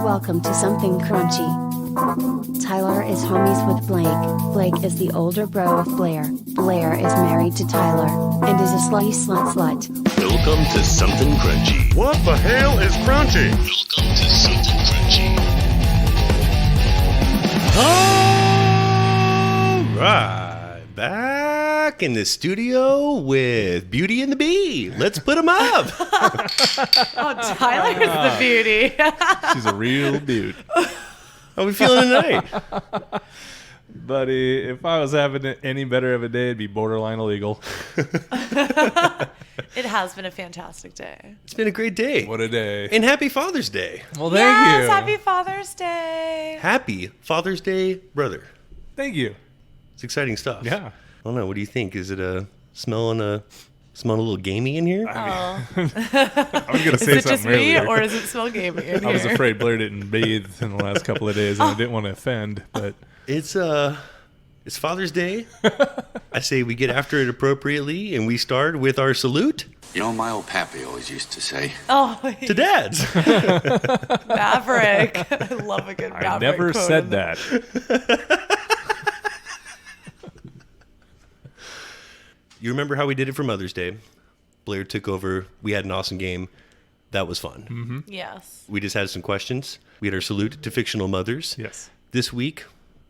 Welcome to Something Crunchy. Tyler is homies with Blake. Blake is the older bro of Blair. Blair is married to Tyler, and is a slutty slut. Welcome to Something Crunchy. What the hell is crunchy? Welcome to Something Crunchy. All right, back in the studio with Beauty and the Bee. Let's put them up. Oh, Tyler's the beauty. She's a real dude. How are we feeling tonight? Buddy, if I was having any better of a day, it'd be borderline illegal. It has been a fantastic day. It's been a great day. What a day. And happy Father's Day. Well, thank you. Happy Father's Day. Happy Father's Day, brother. Thank you. It's exciting stuff. Yeah. I don't know. What do you think? Is it smelling a little gamey in here? Oh. I was going to Is say it just something me, earlier. or does it smell gamey in I was here? afraid Blair didn't bathe in the last couple of days, and I didn't want to offend, but It's Father's Day. I say we get after it appropriately, and we start with our salute You know, my old pappy always used to say, Oh, to dads. Maverick. I love a good Maverick I never quote said in there. that. You remember how we did it for Mother's Day? Blair took over. We had an awesome game. That was fun. Mm-hmm. Yes. We just had some questions. We had our salute to fictional mothers. Yes. This week,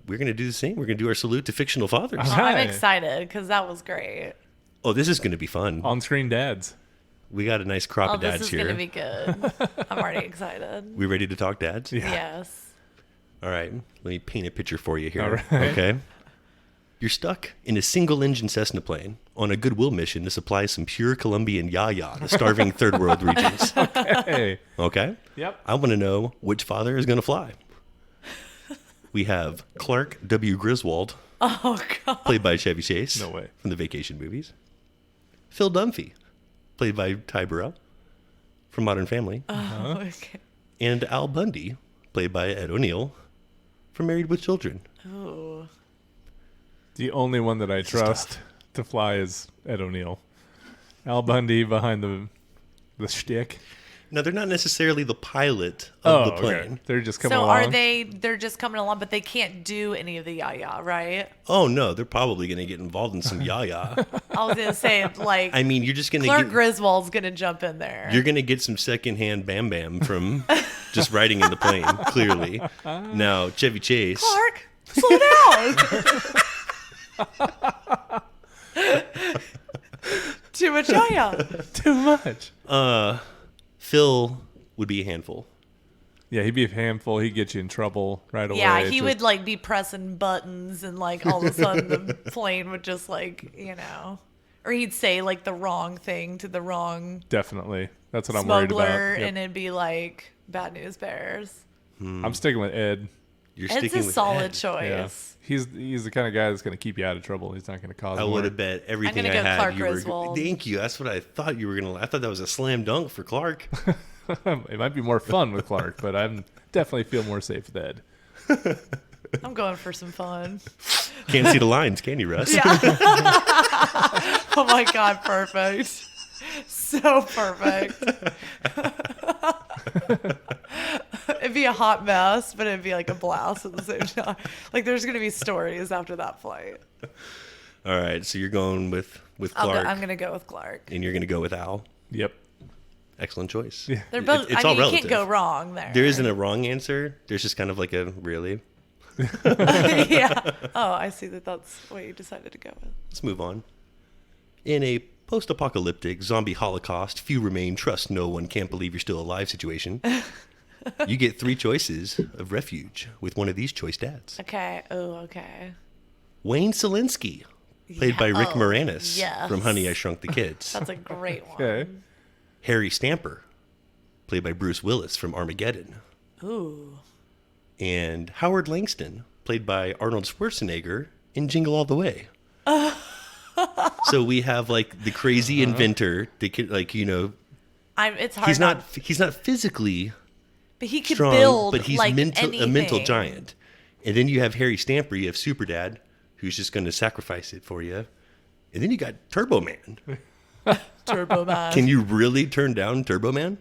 we're going to do the same. We're going to do our salute to fictional fathers. Oh, Hi. I'm excited because that was great. Oh, this is going to be fun. On-screen dads. We got a nice crop Oh, of this dads is here. going to be good. I'm already excited. We ready to talk dads? Yeah. Yes. All right. Let me paint a picture for you here. All right. Okay. You're stuck in a single-engine Cessna plane on a goodwill mission to supply some pure Colombian yaya to starving third world regions. Hey. Okay? Yep. I want to know which father is going to fly. We have Clark W. Griswold, Oh, God. played by Chevy Chase. No way. From the Vacation movies. Phil Dunphy, played by Ty Burrell from Modern Family. Oh, okay. And Al Bundy, played by Ed O'Neill from Married with Children. Oh. The only one that I trust to fly is Ed O'Neill. Al Bundy behind the shtick. Now, they're not necessarily the pilot of the plane. Okay. They're just coming So along. they're just coming along, but they can't do any of the yaya, right? Oh, no, they're probably going to get involved in some yaya. I was going to say, like, I mean, you're just going to Clark get... Griswold's going to jump in there. You're going to get some secondhand bam bam from just riding in the plane, clearly. Now, Chevy Chase... Clark, slow down. Too much yaya. Too much. Phil would be a handful. Yeah, he'd be a handful. He'd get you in trouble right away. Yeah, he Just- would like be pressing buttons and like all of a sudden the plane would just like, or he'd say like the wrong thing to the wrong Definitely. That's what I'm worried smuggler about. Yep. and it'd be like bad news bears. I'm sticking with Ed. You're It's sticking a with solid Ed. choice. Yeah. He's the kind of guy that's going to keep you out of trouble. He's not going to cause I more. would have bet everything gonna I go had. Clark You were. Griswold. Thank you. That's what I thought you were gonna. I thought that was a slam dunk for Clark. It might be more fun with Clark, but I definitely feel more safe with Ed. I'm going for some fun. Can't see the lines, can you, Russ? Yeah. Oh my God, perfect. So perfect. It'd be a hot mess, but it'd be like a blast at the same time. Like there's gonna be stories after that flight. All right, so you're going with Clark, I'm gonna go with Clark. and you're gonna go with Al. Yep. Excellent choice. Yeah. They're both. It's I all mean, you relative. can't go wrong there. There isn't a wrong answer. There's just kind of like a really. Yeah. Oh, I see that. That's what you decided to go with. Let's move on. In a post-apocalyptic zombie holocaust, few remain, trust no one, can't believe you're still alive situation, you get three choices of refuge with one of these choice dads. Okay. Oh, okay. Wayne Selinsky, played by Rick Oh, Moranis yes. from Honey, I Shrunk the Kids. That's a great one. Okay. Harry Stamper, played by Bruce Willis from Armageddon. Ooh. And Howard Langston, played by Arnold Schwarzenegger in Jingle All the Way. So we have like the crazy inventor, like, you know, It's hard. he's not physically but he could strong, build but he's like a mental anything. giant. And then you have Harry Stamper, you have Super Dad, who's just going to sacrifice it for you. And then you got Turbo Man, Turbo Man. Can you really turn down Turbo Man?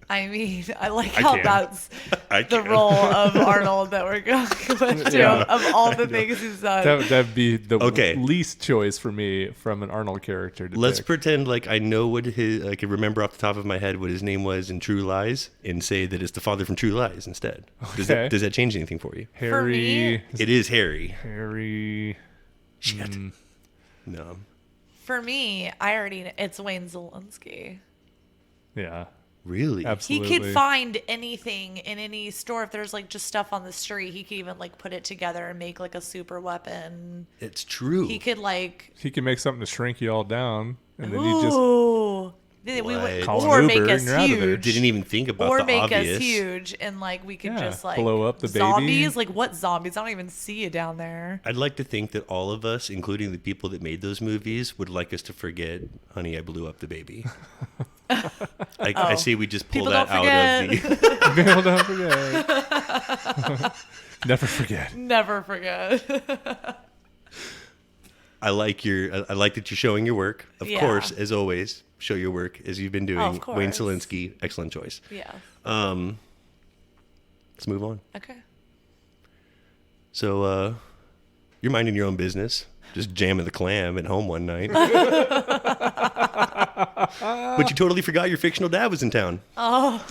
I mean, I like how can. that's I the can. role of Arnold that we're going with, too, Yeah. of all the things he's done. That'd be the Okay. least choice for me from an Arnold character. To Let's pick. pretend like I know what I can remember off the top of my head what his name was in True Lies, and say that it's the father from True Lies instead. Okay. Does that change anything for you? Harry. It is Harry. Harry. Shit. No. For me, it's Wayne Zelensky. Yeah. Really? He Absolutely. could find anything in any store. If there's like just stuff on the street, he could even like put it together and make like a super weapon. It's true. He could like, He can make something to shrink you all down, and then you just ooh, then we What? would, Call an or Uber make us and you're out of there. huge, Didn't even think about or the make obvious. us huge, and like we could Yeah, just like blow up the baby. zombies. Like what zombies? I don't even see you down there. I'd like to think that all of us, including the people that made those movies, would like us to forget "Honey, I Blew Up the Baby." I see we just pull People that don't out of the. People don't forget. Never forget. Never forget. I like that you're showing your work. Of Yeah. course, as always, show your work as you've been doing. of course. Wayne Selinsky, excellent choice. Yeah. Let's move on. Okay. So, you're minding your own business, just jamming the clam at home one night. But you totally forgot your fictional dad was in town. Oh.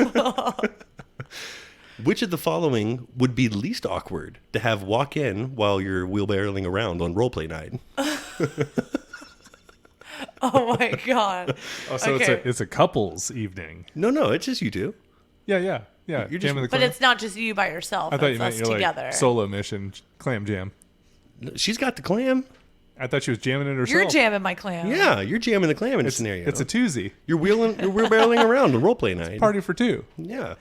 Which of the following would be least awkward to have walk in while you're wheelbarrowing around on roleplay night? Oh my god. Oh, so Okay. it's a couples evening. No, it's just you two. Yeah. You're just- Jamming the But clam. it's not just you by yourself. I thought It's you meant us you're together. like solo mission clam jam. She's got the clam. I thought she was jamming it herself. You're jamming my clam. Yeah, you're jamming the clam in this scenario. It's a twosie. You're wheelbarrowing around on roleplay night. Party for two. Yeah.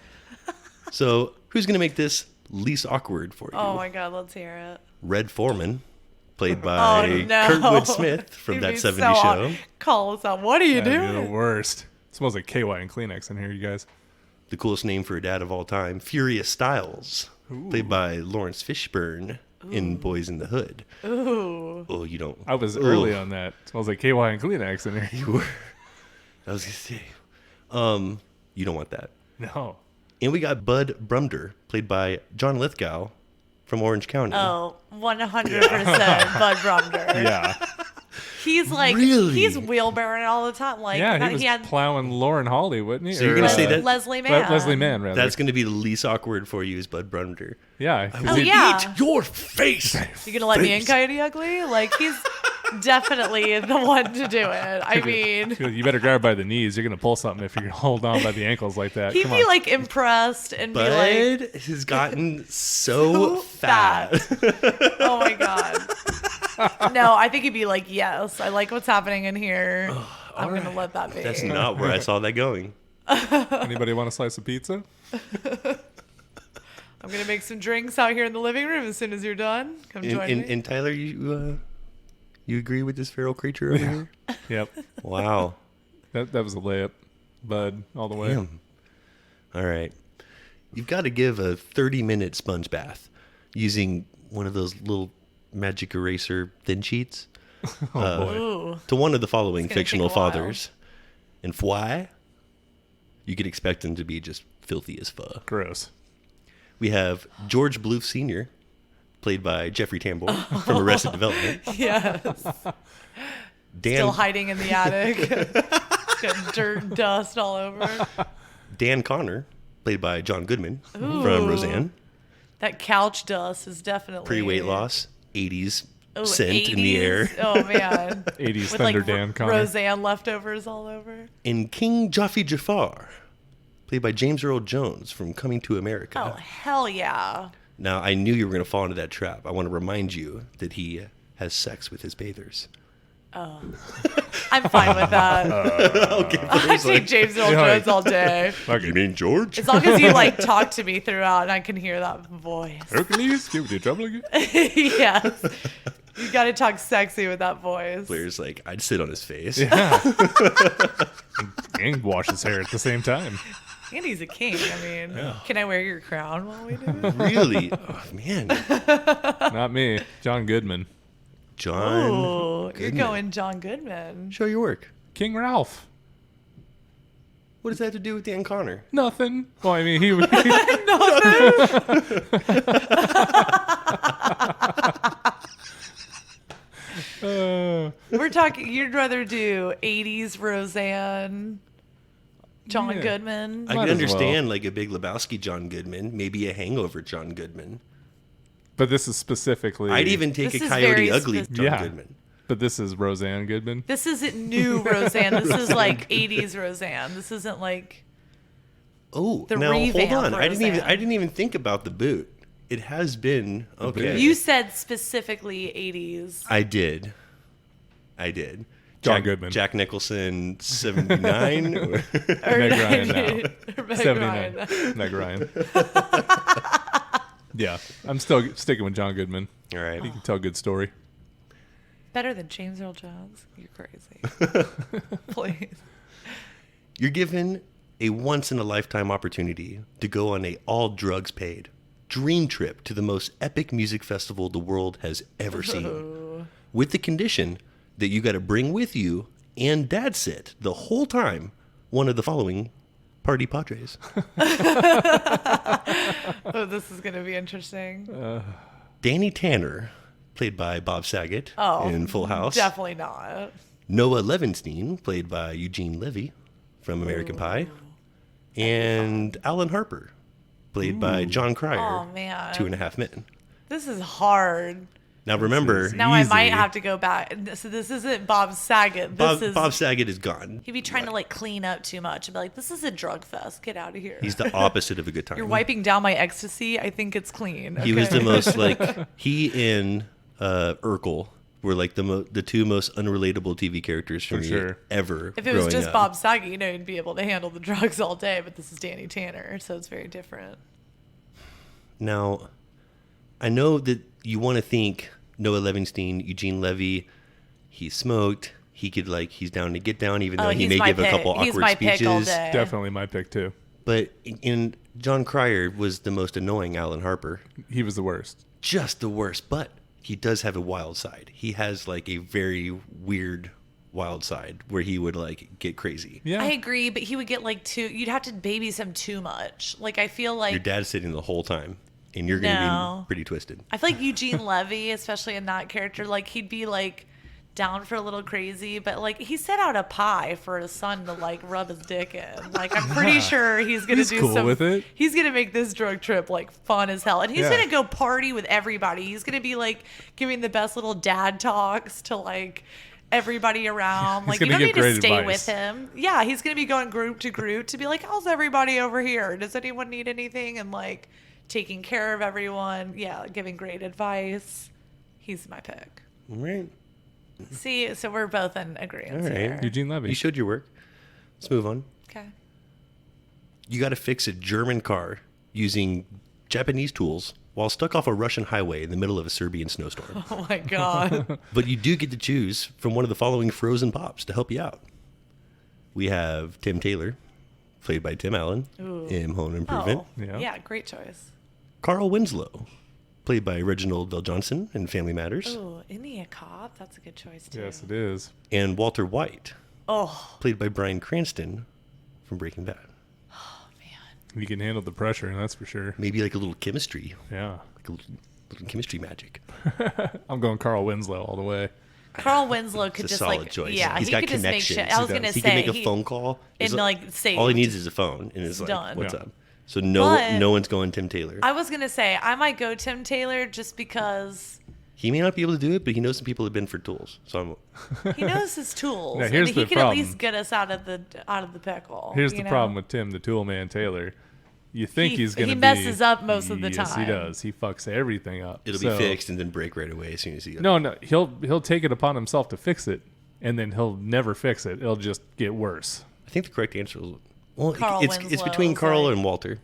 So who's gonna make this least awkward for you? Oh my god, let's hear it. Red Foreman, played by Oh no. Kurtwood Smith from You'd That be 70s so Show. hot. Call us out. What are you That'd be the doing? worst. It smells like KY and Kleenex in here, you guys. The coolest name for a dad of all time, Furious Styles, played by Lawrence Fishburne in Boys in the Hood. Ooh. Oh, you don't. I was early on that. It smells like KY and Kleenex in here. You were. I was gonna say. You don't want that. No. And we got Bud Brumder, played by John Lithgow from Orange County. Oh, 100% Bud Brumder. Yeah. He's like, Really? he's wheelbarrowing all the time. Like, Yeah, he was had plowing Lauren Holly, wasn't he? So you're gonna say that- Leslie Mann. Leslie Mann, rather. That's going to be the least awkward for you, is Bud Brumder. yeah. 'cause Oh, he- yeah. Eat your face. You gonna let me in, Coyote Ugly? Like, he's definitely the one to do it. I mean, You better grab by the knees. You're gonna pull something if you're gonna hold on by the ankles like that. he'd Come be on. like impressed and be like, Bud has gotten so so fat. oh my god. No, I think he'd be like, yes, I like what's happening in here. I'm gonna let that be. That's not where I saw that going. Anybody want a slice of pizza? I'm gonna make some drinks out here in the living room as soon as you're done. Come join me. And Tyler, you agree with this feral creature over here? Yep. Wow. That was a layup. Bud, all the way. Damn. All right. You've got to give a 30-minute sponge bath using one of those little magic eraser thin sheets Oh boy. Ooh. to one of the following It's gonna fictional take a while. fathers. And why? You could expect them to be just filthy as fuck. Gross. We have George Bluth Sr., played by Jeffrey Tambor from Arrested Development. Yes. Dan, Still hiding in the attic. Got dirt and dust all over. Dan Connor, played by John Goodman Ooh. from Roseanne. That couch dust is definitely Pre-weight loss, 80s Oh, scent in the 80s. air. Oh man. 80s With Thunder like Dan Connor. Roseanne leftovers all over. And King Jaffe Jafar, played by James Earl Jones from Coming to America. Oh hell yeah. Now, I knew you were going to fall into that trap. I want to remind you that he has sex with his bathers. I'm fine with that. Okay, I take James Earl Yeah. Jones all day. you mean George? As long as you like talk to me throughout and I can hear that voice. Hercules, give me trouble again. Yes. You gotta talk sexy with that voice. Blair's like, I'd sit on his face. Yeah. And wash his hair at the same time. And he's a king. I mean, can I wear your crown while we do it? Really? Oh, man. Not me. John Goodman. John. Oh, you're Goodman. going John Goodman. Show your work. King Ralph. What does that have to do with Dan Connor? Nothing. Well, I mean, he was. We're talking. You'd rather do 80s Roseanne, John Yeah. Goodman. I Might can as understand like a Big Lebowski John Goodman, maybe a Hangover John Goodman. But this is specifically. I'd even take This a is Coyote very Ugly John Yeah. Goodman. But this is Roseanne Goodman. This isn't new Roseanne. This is like 80s Roseanne. This isn't like. Oh, The now hold revamp on. I Roseanne. didn't even think about the boot. It has been okay. You said specifically 80s. I did. John Jack, Goodman. Jack Nicholson, 79. Or Meg Ryan now. or Meg 79. Ryan. Meg Ryan. Yeah, I'm still sticking with John Goodman. All right. He can tell a good story. Better than James Earl Jones. You're crazy. Please. You're given a once-in-a-lifetime opportunity to go on a all-drugs-paid dream trip to the most epic music festival the world has ever seen, with the condition that you got to bring with you and dad sit the whole time one of the following party padres. Oh, this is going to be interesting. Danny Tanner, played by Bob Saget in Full House. Definitely not. Noah Levinstein, played by Eugene Levy from American Pie. And Alan Harper, played by John Cryer, Oh, man. 2.5 Men. This is hard. Now remember, Now I might Easy. have to go back. So this isn't Bob Saget. This is Bob Saget is gone. he'd be trying to like clean up too much and be like, "This is a drug fest. Get out of here." He's the opposite of a good time. You're wiping down my ecstasy. I think it's clean. He was okay? the most like he and Urkel were like the two most unrelatable TV characters for For me sure. ever. If it was growing just up. Bob Saget, he'd be able to handle the drugs all day. But this is Danny Tanner, so it's very different. Now, I know that you want to think Noah Levinstein, Eugene Levy, he smoked. He could he's down to get down, even though he he's may my give a pick. couple He's awkward my pick all speeches. day. Definitely my pick too. But in John Cryer was the most annoying Alan Harper. He was the worst. Just the worst, but he does have a wild side. He has like a very weird wild side where he would get crazy. Yeah. I agree, but he would get you'd have to babies him too much. Like I feel like Your dad's sitting the whole time, and you're going to No. be pretty twisted. I feel like Eugene Levy, especially in that character, he'd be down for a little crazy, but he set out a pie for his son to rub his dick in. I'm pretty sure he's gonna He's do cool some. with it. He's gonna make this drug trip fun as hell, and he's Yeah. gonna go party with everybody. He's gonna be giving the best little dad talks to everybody around. He's You gonna don't give need to great stay advice. with him. Yeah, he's gonna be going group to group to be like, "How's everybody over here? Does anyone need anything?" And taking care of everyone. Yeah, giving great advice. He's my pick. All right. See, so we're both in agreement All right. here. Eugene Levy. You showed your work. Let's move on. Okay. You got to fix a German car using Japanese tools while stuck off a Russian highway in the middle of a Serbian snowstorm. Oh my god. But you do get to choose from one of the following frozen pops to help you out. We have Tim Taylor, played by Tim Allen in Home Improvement. Oh, Yeah. yeah, great choice. Carl Winslow, played by Reginald Johnson in Family Matters. Oh, isn't he a cop? That's a good choice too. Yes, it is. And Walter White, Oh played by Bryan Cranston from Breaking Bad. He can handle the pressure, that's for sure. Maybe like a little chemistry, Yeah. like a little chemistry magic. I'm going Carl Winslow all the way. Carl Winslow could It's a just solid choice. yeah, He's he got could just make shit. connections. I was He gonna does. He say can make a phone call. and All he saved. needs is a phone, and it's Done. what's Yeah. up? So no But- one's going Tim Taylor. I was gonna say I might go Tim Taylor just because He may not be able to do it, but he knows some people have been for tools. So he knows his tools. Now, and here's he the can at problem. least get us out of the pickle. Here's you the know? problem with Tim, the tool man Taylor. You think He- he's going to he be... messes up most of the Yes, time. he does. He fucks everything up. it'll So- be fixed and then break right away as soon as he goes. No, he'll take it upon himself to fix it, and then he'll never fix it. It'll just get worse. I think the correct answer is Carl it's Winslow between is Carl like- and Walter.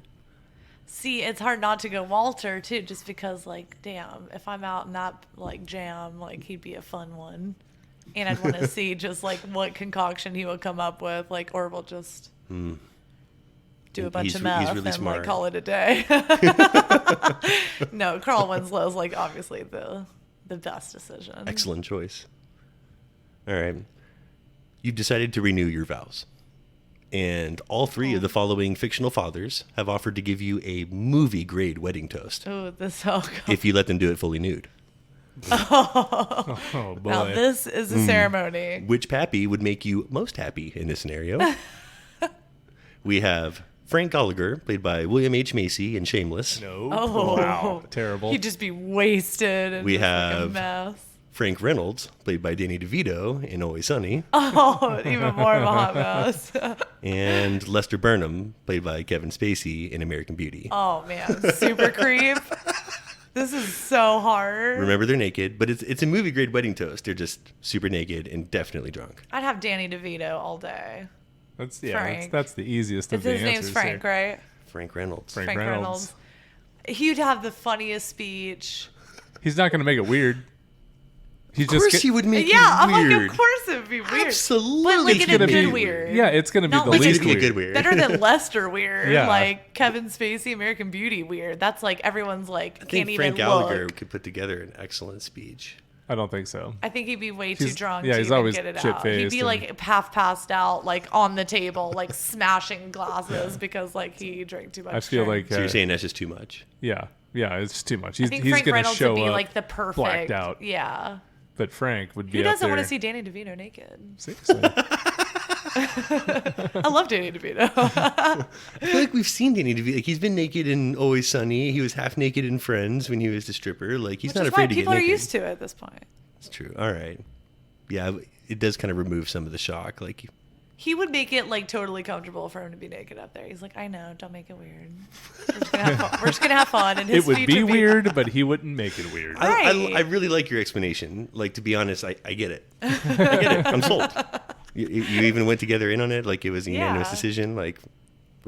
See, it's hard not to go Walter too, just because damn, if I'm out in that jam, he'd be a fun one, and I'd want to see just what concoction he would come up with, or we'll just do a bunch He's of re- he's meth really and smart. call it a day. No, Carl Winslow's obviously the the best decision. Excellent choice. All right. You've decided to renew your vows. And all three of the following fictional fathers have offered to give you a movie-grade wedding toast Oh, this all if you let them do it fully nude. Oh boy. Now this is a ceremony. Which pappy would make you most happy in this scenario? We have Frank Gallagher, played by William H. Macy in Shameless. No. Oh, Wow. Terrible. He'd just be wasted and We just like have- a mess. Frank Reynolds, played by Danny DeVito in Always Sunny. Oh, even more of a hot mess. And Lester Burnham, played by Kevin Spacey in American Beauty. Oh man, super creep. This is so hard. Remember, they're naked, but it's a movie-grade wedding toast. They're just super naked and definitely drunk. I'd have Danny DeVito all day. That's Frank. that's the easiest of His the answers. name's Frank, here. right? Frank Reynolds. Frank Frank Reynolds. Reynolds. He'd have the funniest speech. He's not going to make it weird. He's Of course he would make Yeah, it I'm weird. like, of course it would be weird. Absolutely. But like It's in a gonna good be weird. Yeah, it's going to be Not the like least It's gonna be a weird. good weird. Better than Lester weird. Yeah. Like Kevin Spacey, American Beauty weird. That's like everyone's like, I can't think even Frank Gallagher look. could put together an excellent speech. I don't think so. I think he'd be way too He's- drunk yeah, to he's even always get it out. shit-faced He'd be and- like half passed out, like on the table, like smashing glasses because like he drank too much. I feel drink. like So you're saying that's just too much? yeah, it's just too much. I He's think he's Frank going to Reynolds show would be up like the perfect. blacked out. Yeah. But Frank would be Who up doesn't there. want to see Danny DeVito naked? Seriously. I love Danny DeVito. I feel like we've seen Danny DeVito. Like, he's been naked in Always Sunny. He was half naked in Friends when he was the stripper. Like, he's Which not is why afraid to get people are naked. used to it at this point. It's true. All right. Yeah, it does kind of remove some of the shock. Like, He would make it like totally comfortable for him to be naked up there. He's like, I know, don't make it weird. We're just gonna have fun. We're just gonna have fun. And his It would speech be weird, but he wouldn't make it weird. Right. I really like your explanation. Like, to be honest, I get it. I get it. I'm sold. You even went together in on it. Like, it was a unanimous Yeah. decision. Like,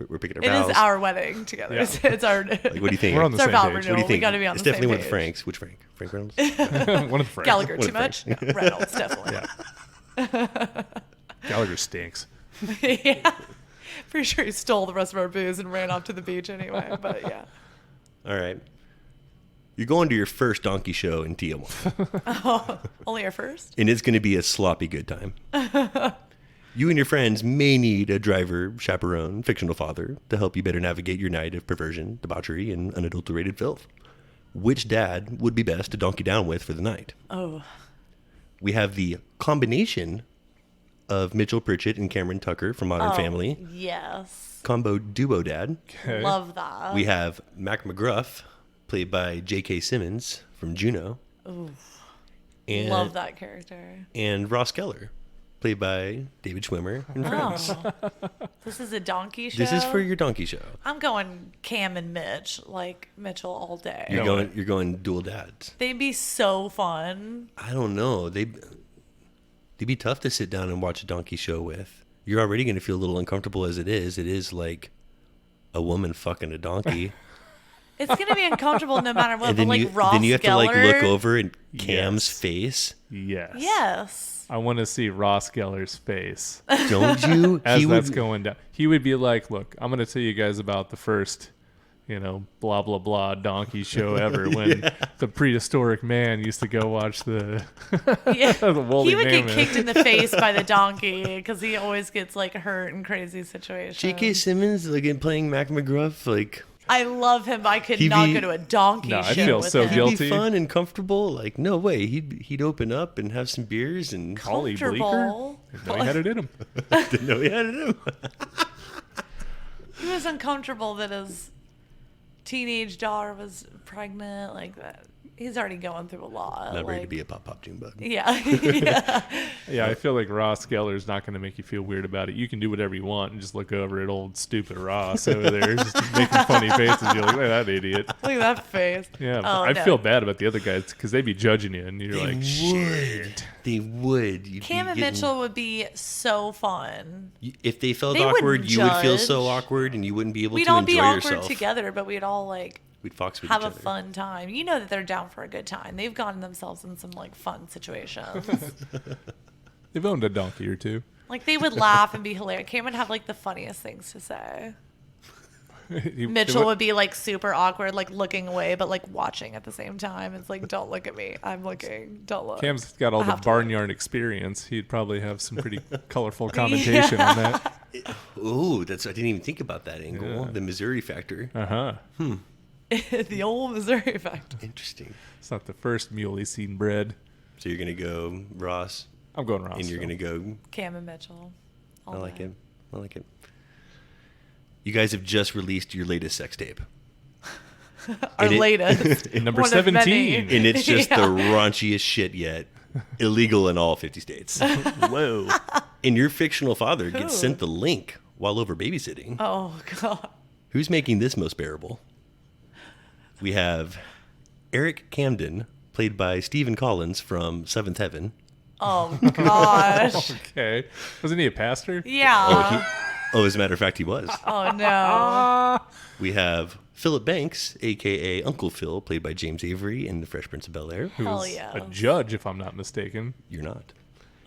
we're picking our It vows. is our wedding together. Yeah. It's our. Like, what do you think? We're on the It's our same vow page. What do renewal. you We think? got to be on It's the definitely same one of page. the Franks. Which Frank? Frank Reynolds? One of the Franks. Gallagher, One too of the much? Franks. Yeah, Reynolds, definitely. Yeah. Gallagher stinks. Yeah. Pretty sure he stole the rest of our booze and ran off to the beach anyway. But yeah. All right. You're going to your first donkey show in Tijuana, Only our first? and it's going to be a sloppy good time. You and your friends may need a driver, chaperone, fictional father to help you better navigate your night of perversion, debauchery, and unadulterated filth. Which dad would be best to donkey down with for the night? Oh. We have the combination of Mitchell Pritchett and Cameron Tucker from Modern Family. Yes. Combo duo dad. Okay. Love that. We have Mac McGruff, played by J.K. Simmons from Juno. And, Love that character. And Ross Geller, played by David Schwimmer in Friends. Oh. This is a donkey show? This is for your donkey show. I'm going Cam and Mitch, like Mitchell all day. You're going dual dads. They'd be so fun. I don't know. They'd be tough to sit down and watch a donkey show with. You're already going to feel a little uncomfortable as it is. It is like a woman fucking a donkey. It's gonna be uncomfortable no matter what. And But then like Ross then you have to like Geller, look over at Cam's Yes. face. Yes. Yes. I want to see Ross Geller's face Don't you? as He that's would- going down. He would be like, "Look, I'm going to tell you guys about the first, blah blah blah donkey show ever when the prehistoric man used to go watch the Yeah. the woolly He would get mammoth." kicked in the face by the donkey because he always gets like hurt in crazy situations. J.K. Simmons, like in playing Mac McGruff, like I love him, but I could He'd not be- go to a donkey No, show I feel with so him. he'd guilty. be fun and comfortable. Like no way, he'd open up and have some beers and Holly Bleeker. Comfortable. No, he had it in him. didn't know he had it. He was uncomfortable that his teenage daughter was pregnant. Like that, he's already going through a lot. Not ready to like- be a pop June bug. Yeah. Yeah. Yeah, I feel like Ross Geller's not going to make you feel weird about it. You can do whatever you want and just look over at old stupid Ross over there, just making funny faces. You're like, look at that idiot. Look at that face. Yeah, Oh, I no. feel bad about the other guys because they'd be judging you, and you're They like, would. shit. They would. You'd Cam be and getting- Mitchell would be so fun. If they felt They awkward, wouldn't you would feel so judge. awkward, and you wouldn't be able We'd to all enjoy be awkward yourself. together, but we'd all like We'd fox with have each a other. fun time. You know that they're down for a good time. They've gotten themselves in some like fun situations. They've owned a donkey or two. Like they would laugh and be hilarious. Cam would have like the funniest things to say. Mitchell would be like super awkward, like looking away, but like watching at the same time. It's like, don't look at me. I'm looking. Don't look. Cam's got all I the have to barnyard experience. He'd probably have some pretty colorful commentation on that. Oh, I didn't even think about that angle. Yeah. The Missouri factor. The old Missouri factor. Interesting. It's not the first mule he's seen bred. So you're gonna go Ross, I'm going Ross. and you're gonna go. Cam and Mitchell. I like it. I like it. You guys have just released your latest sex tape. Our And it- latest. Number One of many. 17. And it's just Yeah. the raunchiest shit yet. Illegal in all 50 states. Whoa. And your fictional father gets Cool. sent the link while over babysitting. Oh, God. Who's making this most bearable? We have Eric Camden, played by Stephen Collins from Seventh Heaven. Oh, gosh. Okay. Wasn't he a pastor? Yeah. As a matter of fact, he was. Oh, no. We have Philip Banks, a.k.a. Uncle Phil, played by James Avery in The Fresh Prince of Bel-Air. Hell Who's yeah. a judge, if I'm not mistaken. You're not.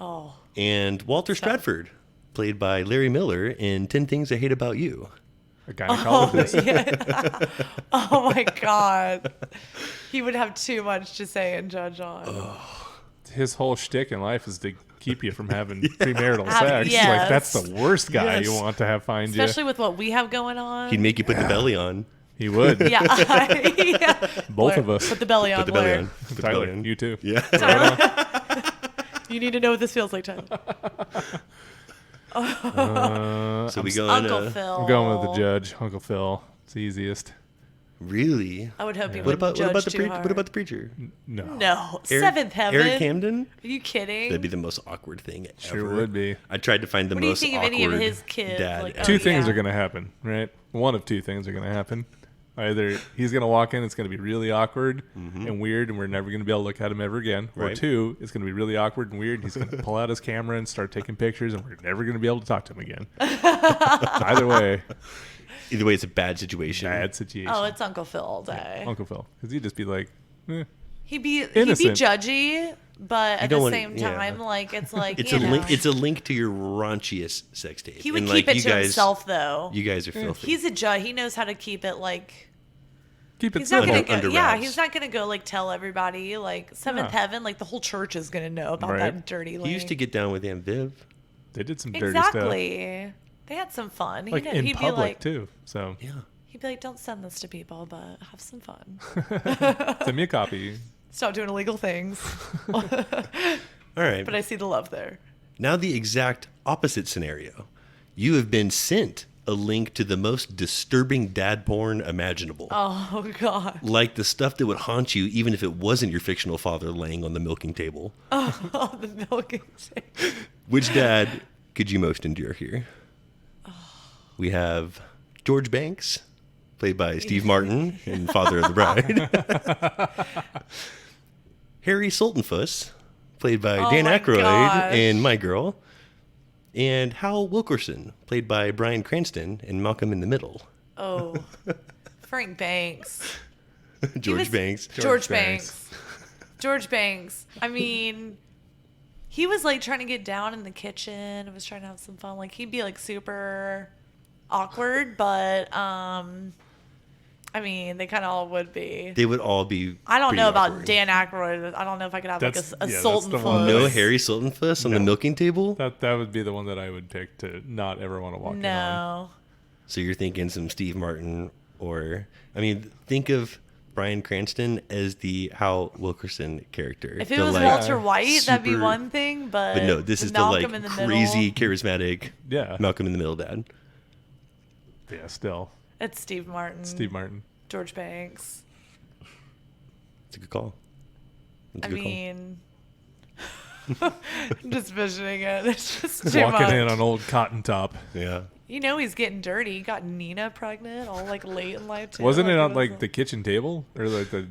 Oh. And Walter Stratford, played by Larry Miller in 10 Things I Hate About You. A gynecologist. Yeah. Oh, my God. He would have too much to say and judge on. His whole shtick in life is to keep you from having premarital sex. Yes. Like, that's the worst guy Yes. you want to have find Especially you. with what we have going on. He'd make you put the belly on. He would. Yeah. Yeah. Both Blair, of us. Put the belly on, Put the belly Blair. on. Put the Tyler, belly on. you too. Yeah. You need to know what this feels like, Tyler. So we go on. Uncle Phil. I'm going with the judge, Uncle Phil. It's the easiest. Really? I would hope he What wouldn't about judge what about the too preacher? hard. What about the preacher? No. No. Eric- Seventh Heaven. Eric Camden? Are you kidding? That'd be the most awkward thing Sure ever. would be. I tried to find the What do you most think of awkward any of his kids? dad. Like, ever. Two Oh, things yeah. are going to happen, right? One of two things are going to happen. Either he's going to walk in, it's going to be really awkward and weird, and we're never going to be able to look at him ever again. Or Right. two, it's going to be really awkward and weird. He's going to pull out his camera and start taking pictures, and we're never going to be able to talk to him again. Either way, Either way, it's a bad situation. bad situation. Oh, it's Uncle Phil all day. Uncle Phil. Because he'd just be like, He'd be Innocent. judgy, but at don't the want- same yeah. time, like it's like It's you a know. link. It's a link to your raunchiest sex tape. He would And, keep like, it you to guys, himself, though. You guys are filthy. He's a judge. He knows how to keep it like. keep it He's not simple. gonna go. under Yeah, wraps. he's not gonna go like tell everybody like Seventh Yeah. Heaven. Like the whole church is gonna know about Right. that dirty. He used to get down with Aunt Viv. They did some dirty stuff. exactly. They had some fun. Like in He'd public, be like, too. So Yeah. he'd be like, "Don't send this to people, but have some fun. send me a copy. Stop doing illegal things." All right. But I see the love there. Now the exact opposite scenario. You have been sent a link to the most disturbing dad porn imaginable. Oh God. Like the stuff that would haunt you even if it wasn't your fictional father laying on the milking table. Oh, the milking stage. Which dad could you most endure here? We have George Banks, played by Steve Martin in Father of the Bride. Harry Sultanfuss, played by Oh Dan my Aykroyd gosh. in My Girl. And Hal Wilkerson, played by Bryan Cranston in Malcolm in the Middle. Oh, Frank Banks. George was- Banks. George Banks. George Banks. I mean, he was like trying to get down in the kitchen and was trying to have some fun. Like he'd be like super awkward, but I mean, they kind of all would be. They would all be. I don't pretty know about awkward. Dan Aykroyd. I don't know if I could have That's- like a yeah, that's Sultan the Fuss. one. No Harry Sultanfuss on the No. milking table? That would be the one that I would pick to not ever want to walk in on. No. So you're thinking some Steve Martin or, I mean, think of Bryan Cranston as the Hal Wilkerson character. If it The, was like, Walter White, that'd be super- one thing, but But no, this is the like Malcolm in the crazy, Middle, charismatic Yeah. Malcolm in the Middle dad. Yeah, still. it's Steve Martin. Steve Martin. George Banks. It's a good call. It's a I good call. mean, I'm just visioning it. It's just too Walking much. in on old Cotton Top. Yeah. You know he's getting dirty. He got Nina pregnant, all like late in life too. Wasn't it on was like the kitchen table? Or like the.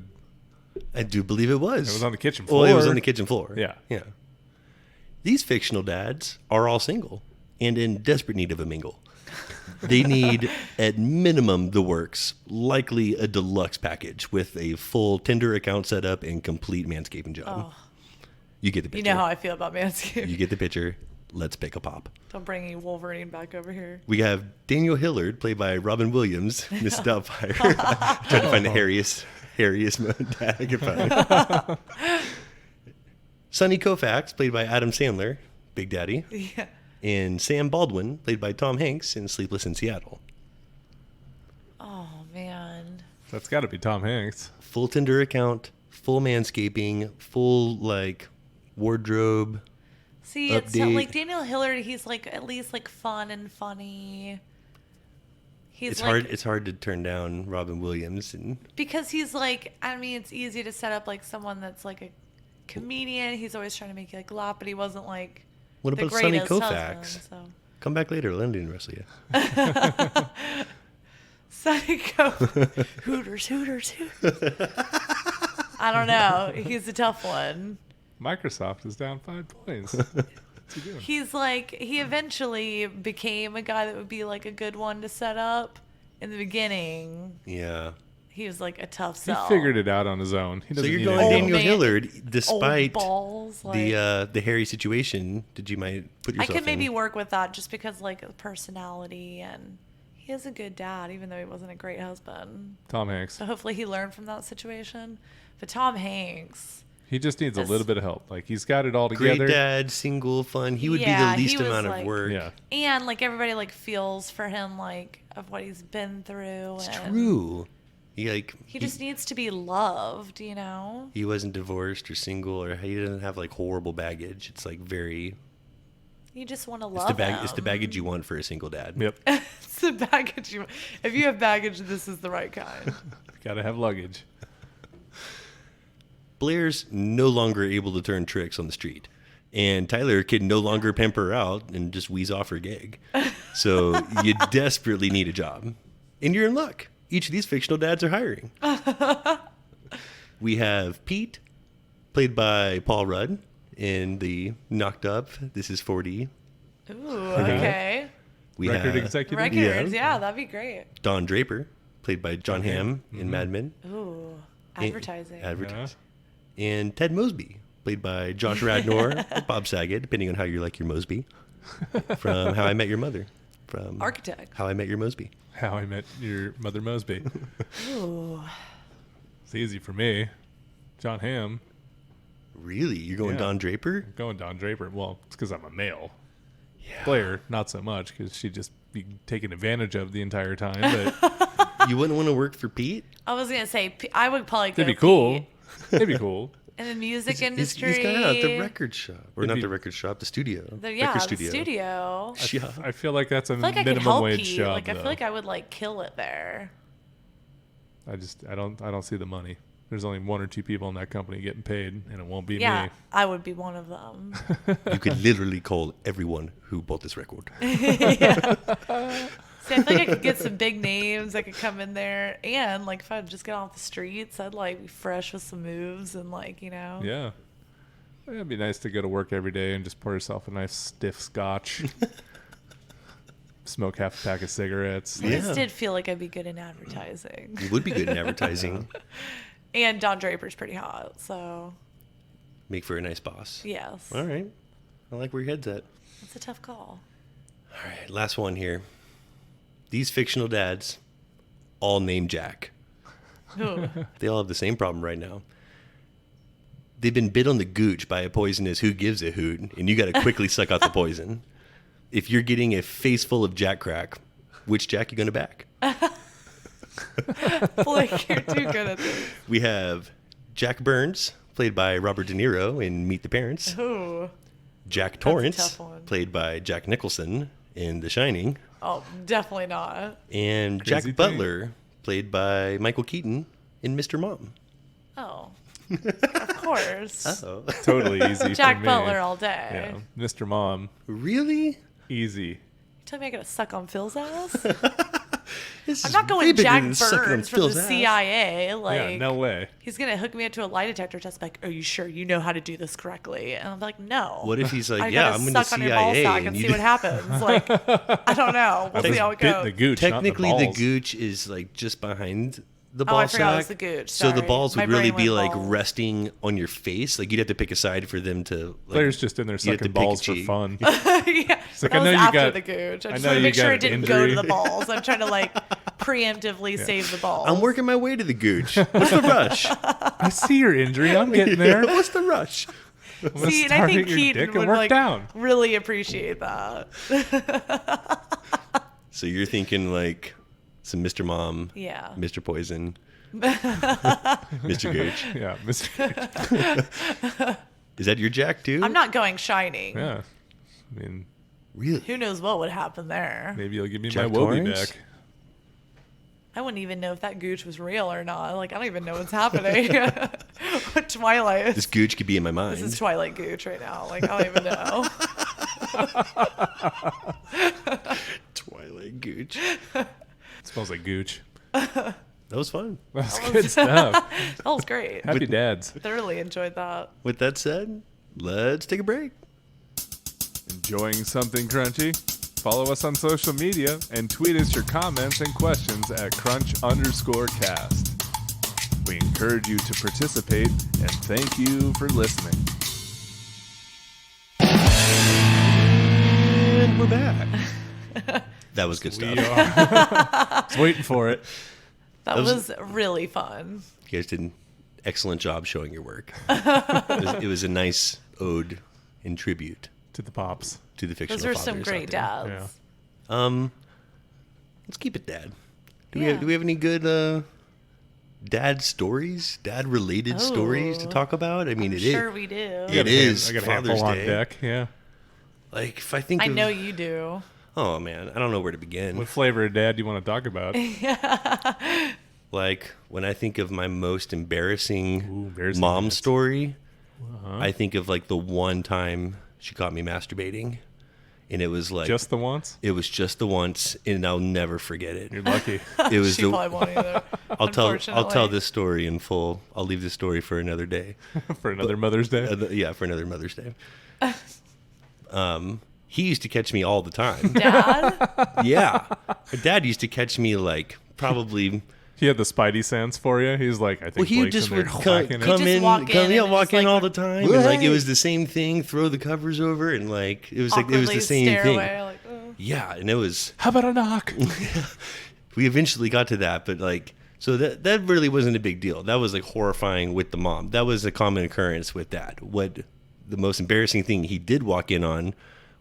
I do believe it was. It was on the kitchen floor. Well, it was on the kitchen floor. Yeah. Yeah. These fictional dads are all single and in desperate need of a mingle. They need, at minimum, the works, likely a deluxe package with a full Tinder account set up and complete manscaping job. Oh. You get the You picture. know how I feel about Manscaped. You get the picture. Let's Pick a Pop. Don't bring any Wolverine back over here. We have Daniel Hillard, played by Robin Williams, Miss Doubtfire. Trying to find the hairiest dad I could find. Sonny Koufax, played by Adam Sandler, Big Daddy. Yeah. And Sam Baldwin, played by Tom Hanks in Sleepless in Seattle. Oh, man. That's got to be Tom Hanks. Full Tinder account, full manscaping, full, like, wardrobe. See, it's Update. like Daniel Hillard, he's like at least like fun and funny. He's It's like, hard. It's hard to turn down Robin Williams, and because he's like, I mean, it's easy to set up like someone that's like a comedian. He's always trying to make you like laugh, but he wasn't like what the about Sonny greatest Koufax? husband, so. Come back later. Let him wrestle you. Sonny Koufax, Hooters. I don't know. He's a tough one. Microsoft is down 5 points. What's he doing? He's like, he eventually became a guy that would be like a good one to set up. In the beginning, Yeah. he was like a tough He sell. figured it out on his own. He So doesn't you're need going anyone. Daniel man. Hillard, Old despite balls. Like, the hairy situation. Did you might put I yourself could maybe in? work with that just because like the personality, and he is a good dad, even though he wasn't a great husband. Tom Hanks. So hopefully he learned from that situation. But Tom Hanks, He just needs a This- little bit of help. Like, he's got it all Great together. dad, single, fun. He would Yeah, be he the least was amount like- of work. Yeah. and like everybody like feels for him, like of what he's been through. It's and true. He just needs to be loved, you know. he wasn't divorced or single, or he doesn't have like horrible baggage. It's like very. You just want to It's love the him. It's the baggage you want for a single dad. Yep. It's the baggage. If you have baggage, this is the right kind. Gotta have luggage. Blair's no longer able to turn tricks on the street, and Tyler can no longer pamper her out and just wheeze off her gig. So you desperately need a job, and you're in luck. Each of these fictional dads are hiring. We have Pete, played by Paul Rudd in the Knocked Up This Is 40. Ooh, okay. We Record have executive. Records, yeah, that'd be great. Don Draper, played by John Hamm in Mad Men. Ooh, And- advertising. Advertising. And Ted Mosby, played by Josh Radnor or Bob Saget, depending on how you like your Mosby, from How I Met Your Mother. From Architect. How I Met Your Mosby. How I Met Your Mother Mosby. Ooh. It's easy for me. John Hamm. Really? You're going Yeah. Don Draper? Going Don Draper. Well, it's because I'm a male. Blair, not so much, because she'd just be taken advantage of the entire time. But You wouldn't want to work for Pete? I was gonna say I would probably go it'd be cool. Pete. It'd be cool. In the music He's industry. got out the record shop. Or It'd not be- the record shop, the studio. Yeah, record the studio. Yeah. I feel like that's a I feel like I could minimum help wage Pete. job. Like I feel though. like I would like kill it there. I don't see the money. There's only one or two people in that company getting paid, and it won't be Yeah, me. I would be one of them. You could literally call everyone who bought this record. Yeah. See, I feel like I could get some big names that could come in there, and like if I'd just get off the streets, I'd like be fresh with some moves and like Yeah. It'd be nice to go to work every day and just pour yourself a nice stiff scotch. Smoke half a pack of cigarettes. I Yeah. just did feel like I'd be good in advertising. You would be good in advertising. And Don Draper's pretty hot, so Make for a nice boss. yes. All right. I like where your head's at. It's a tough call. All right, last one here. These fictional dads, all named Jack. Ooh. They all have the same problem right now. They've been bit on the gooch by a poisonous who gives a hoot, and you got to quickly suck out the poison. If you're getting a face full of Jack crack, which Jack you going to back? Blake, you're too good at this. We have Jack Burns, played by Robert De Niro in Meet the Parents. Ooh. Jack Torrance, tough one. played by Jack Nicholson in The Shining. Oh, definitely not. And Crazy Jack thing. Butler, played by Michael Keaton in Mr. Mom. Oh. Of course. Oh. Totally easy Jack for me. Butler all day. Yeah. Mr. Mom. Really? Easy. You tell me I gotta suck on Phil's ass? This I'm is not way going bigger Jack than sucking on Burns from the Phil's ass. CIA. Like, Yeah, no way. he's gonna hook me up to a lie detector test. Like, are you sure you know how to do this correctly? And I'm like, no. What if he's like, I yeah, gotta I'm in the suck on your ball CIA, sack and and you see what happens. Like, I don't know. We'll see how it Bit goes. the gooch, Technically, not the, the balls. gooch is like just behind the Oh, ball I forgot it was sack. the gooch. So the Sorry. balls My would really brain be went like balls. resting on your face. Like you'd have to pick a side for them to. Like, Blair's just in there you'd have to sucking pick a balls for cheek. fun. Yeah, like, that I know was you after got- the gooch. I I just know want to you make sure got it an didn't go to injury. the balls. I'm trying to like preemptively save the balls. I'm working my way to the gooch. What's the rush? I see your injury. I'm getting there. What's the rush? I'm gonna See, and I start think at your Keaton dick and would work like down. really appreciate that. So you're thinking like some Mr. Mom, Yeah. Mr. Poison, Mr. Gooch. Yeah, Mr. Is that your Jack too? I'm not going Shining. Yeah. I mean, Really. Who knows what would happen there? maybe you'll give me Jack my Wobie Torrance? back. I wouldn't even know if that gooch was real or not. Like, I don't even know what's happening. Twilight. This Gooch could be in my mind. This is Twilight gooch right now. Like, I don't even know. Twilight Gooch. It smells like gooch. That was fun. That's good stuff. That was great. Happy dads. Thoroughly enjoyed that. With that said, let's take a break. Enjoying something crunchy? Follow us on social media and tweet us your comments and questions at crunch_cast. We encourage you to participate and thank you for listening. And we're back. That was good stuff. We are just waiting for it. That That was- was really fun. You guys did an excellent job showing your work. It was a nice ode in tribute To the pops. to the fictional Those were fathers some out great there. dads. Yeah. Let's keep it dad. Yeah. Do we have any good dad stories, dad related stories to Oh. talk about? I mean, I'm it is. sure we do. It is I got a Father's handful on Day. deck. Yeah. Like if I think I of, know you do. oh man, I don't know where to begin. What flavor of dad do you want to talk about? Like when I think of my most embarrassing, embarrassing mom dads. story, I think of like the one time she caught me masturbating, and it was like Just the once? it was just the once, and I'll never forget it. You're lucky. It was She the probably won't either. I'll tell unfortunately. this story in full. I'll leave this story for another day. For another Mother's Day. Yeah, for another Mother's Day. He used to catch me all the time. Dad? Yeah, my dad used to catch me like probably. He had the spidey sense for you. He's like, I think Well, he Blake's just in there would whacking it. come just in, walk in and walk just, in like, all the time, and like it was the same thing. Throw the covers over, and like it was like it was the Awkwardly same stare thing. away, like, Yeah, and it was. How about a knock? We eventually got to that, but like, so that really wasn't a big deal. That was like horrifying with the mom. That was a common occurrence with dad. What the most embarrassing thing he did walk in on